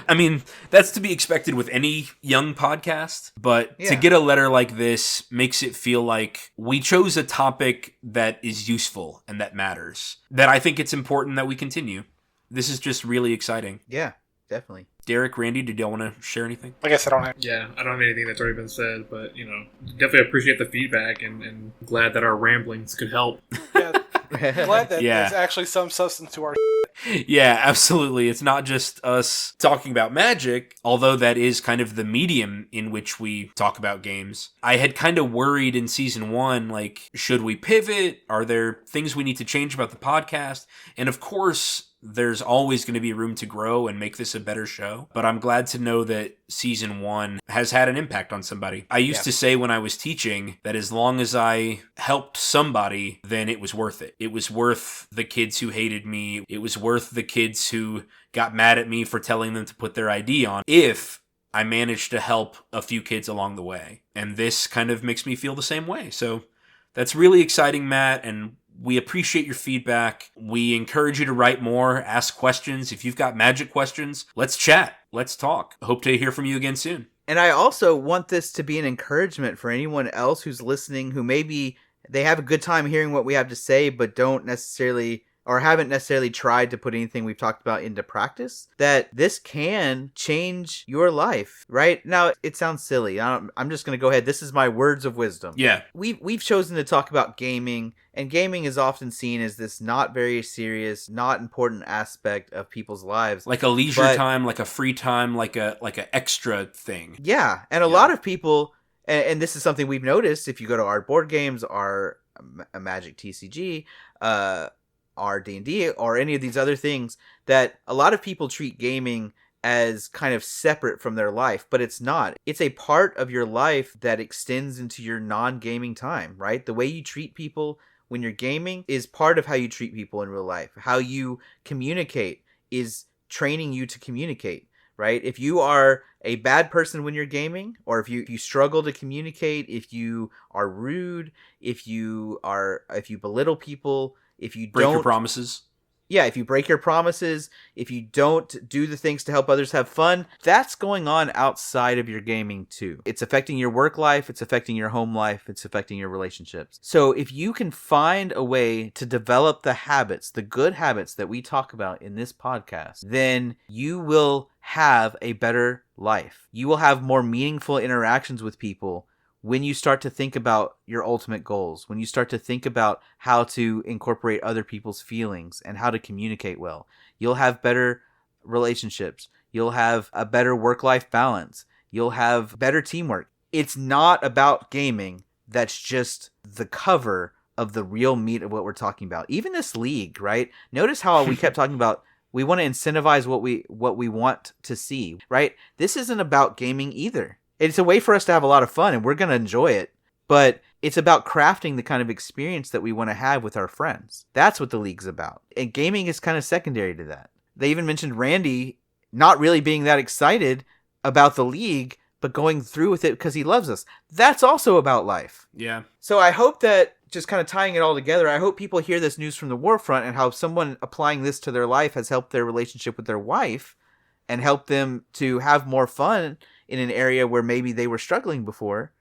[SPEAKER 1] I mean, that's to be expected with any young podcast, but to get a letter like this makes it feel like we chose a topic that is useful and that matters. That I think it's important that we continue. This is just really exciting.
[SPEAKER 2] Yeah, definitely.
[SPEAKER 1] Derek, Randy, did y'all want to share anything?
[SPEAKER 3] I guess I don't have.
[SPEAKER 4] Yeah, I don't have anything that's already been said, but, definitely appreciate the feedback and glad that our ramblings could help.
[SPEAKER 3] Yeah, glad that there's actually some substance to our
[SPEAKER 1] Yeah, absolutely. It's not just us talking about Magic, although that is kind of the medium in which we talk about games. I had kind of worried in Season 1, like, should we pivot? Are there things we need to change about the podcast? And of course, there's always going to be room to grow and make this a better show. But I'm glad to know that Season 1 has had an impact on somebody. I used to say when I was teaching that as long as I helped somebody, then it was worth it. It was worth the kids who hated me. It was worth the kids who got mad at me for telling them to put their ID on, if I managed to help a few kids along the way. And this kind of makes me feel the same way. So that's really exciting, Matt, and we appreciate your feedback. We encourage you to write more, ask questions. If you've got Magic questions, let's chat. Let's talk. Hope to hear from you again soon.
[SPEAKER 2] And I also want this to be an encouragement for anyone else who's listening, who maybe they have a good time hearing what we have to say, but don't necessarily or haven't necessarily tried to put anything we've talked about into practice, that this can change your life, right? Now, it sounds silly. I'm just going to go ahead. This is my words of wisdom.
[SPEAKER 1] Yeah.
[SPEAKER 2] We've chosen to talk about gaming, and gaming is often seen as this not very serious, not important aspect of people's lives.
[SPEAKER 1] Like a leisure time, like a free time, like a extra thing.
[SPEAKER 2] Yeah, and a lot of people, and this is something we've noticed if you go to our board games, our Magic TCG, our D&D, or any of these other things, that a lot of people treat gaming as kind of separate from their life, but it's not. It's a part of your life that extends into your non-gaming time, right? The way you treat people when you're gaming is part of how you treat people in real life. How you communicate is training you to communicate, right? If you are a bad person when you're gaming, or if you struggle to communicate, if you are rude, if you belittle people, if you
[SPEAKER 1] break your promises.
[SPEAKER 2] Yeah, if you break your promises, if you don't do the things to help others have fun, that's going on outside of your gaming too. It's affecting your work life, it's affecting your home life, it's affecting your relationships. So if you can find a way to develop the habits, the good habits that we talk about in this podcast, then you will have a better life. You will have more meaningful interactions with people when you start to think about your ultimate goals, when you start to think about how to incorporate other people's feelings and how to communicate well. You'll have better relationships. You'll have a better work-life balance. You'll have better teamwork. It's not about gaming. That's just the cover of the real meat of what we're talking about. Even this league, right? Notice how we kept talking about we want to incentivize what we want to see, right? This isn't about gaming either. It's a way for us to have a lot of fun, and we're going to enjoy it. But it's about crafting the kind of experience that we want to have with our friends. That's what the league's about. And gaming is kind of secondary to that. They even mentioned Randy not really being that excited about the league, but going through with it because he loves us. That's also about life.
[SPEAKER 1] Yeah.
[SPEAKER 2] So I hope that, just kind of tying it all together, I hope people hear this news from the Warfront and how someone applying this to their life has helped their relationship with their wife and helped them to have more fun in an area where maybe they were struggling before,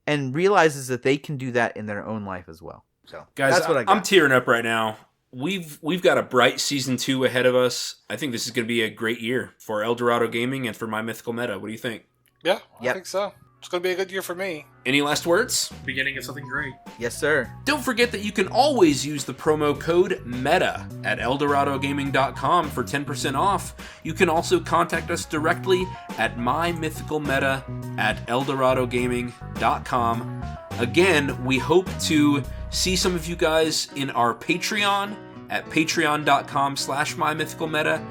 [SPEAKER 2] and realizes that they can do that in their own life as well. So,
[SPEAKER 1] guys,
[SPEAKER 2] that's what I got.
[SPEAKER 1] I'm tearing up right now. We've got a bright season 2 ahead of us. I think this is going to be a great year for El Dorado Gaming and for My Mythical Meta. What do you think?
[SPEAKER 3] Yeah, I think so. It's going to be a good year for me.
[SPEAKER 1] Any last words?
[SPEAKER 4] Beginning of something great.
[SPEAKER 2] Yes, sir.
[SPEAKER 1] Don't forget that you can always use the promo code META at eldoradogaming.com for 10% off. You can also contact us directly at mymythicalmeta@eldoradogaming.com. Again, we hope to see some of you guys in our Patreon at patreon.com/mymythicalmeta.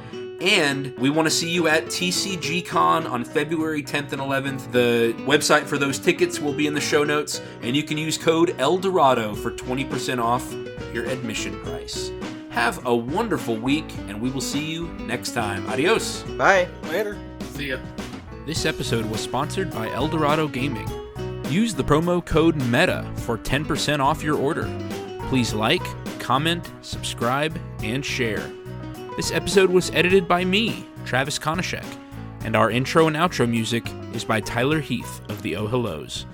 [SPEAKER 1] And we want to see you at TCGCon on February 10th and 11th. The website for those tickets will be in the show notes, and you can use code ELDORADO for 20% off your admission price. Have a wonderful week, and we will see you next time. Adios.
[SPEAKER 2] Bye.
[SPEAKER 3] Later.
[SPEAKER 4] See ya.
[SPEAKER 1] This episode was sponsored by El Dorado Gaming. Use the promo code META for 10% off your order. Please like, comment, subscribe, and share. This episode was edited by me, Travis Konishek, and our intro and outro music is by Tyler Heath of the Oh Hellos.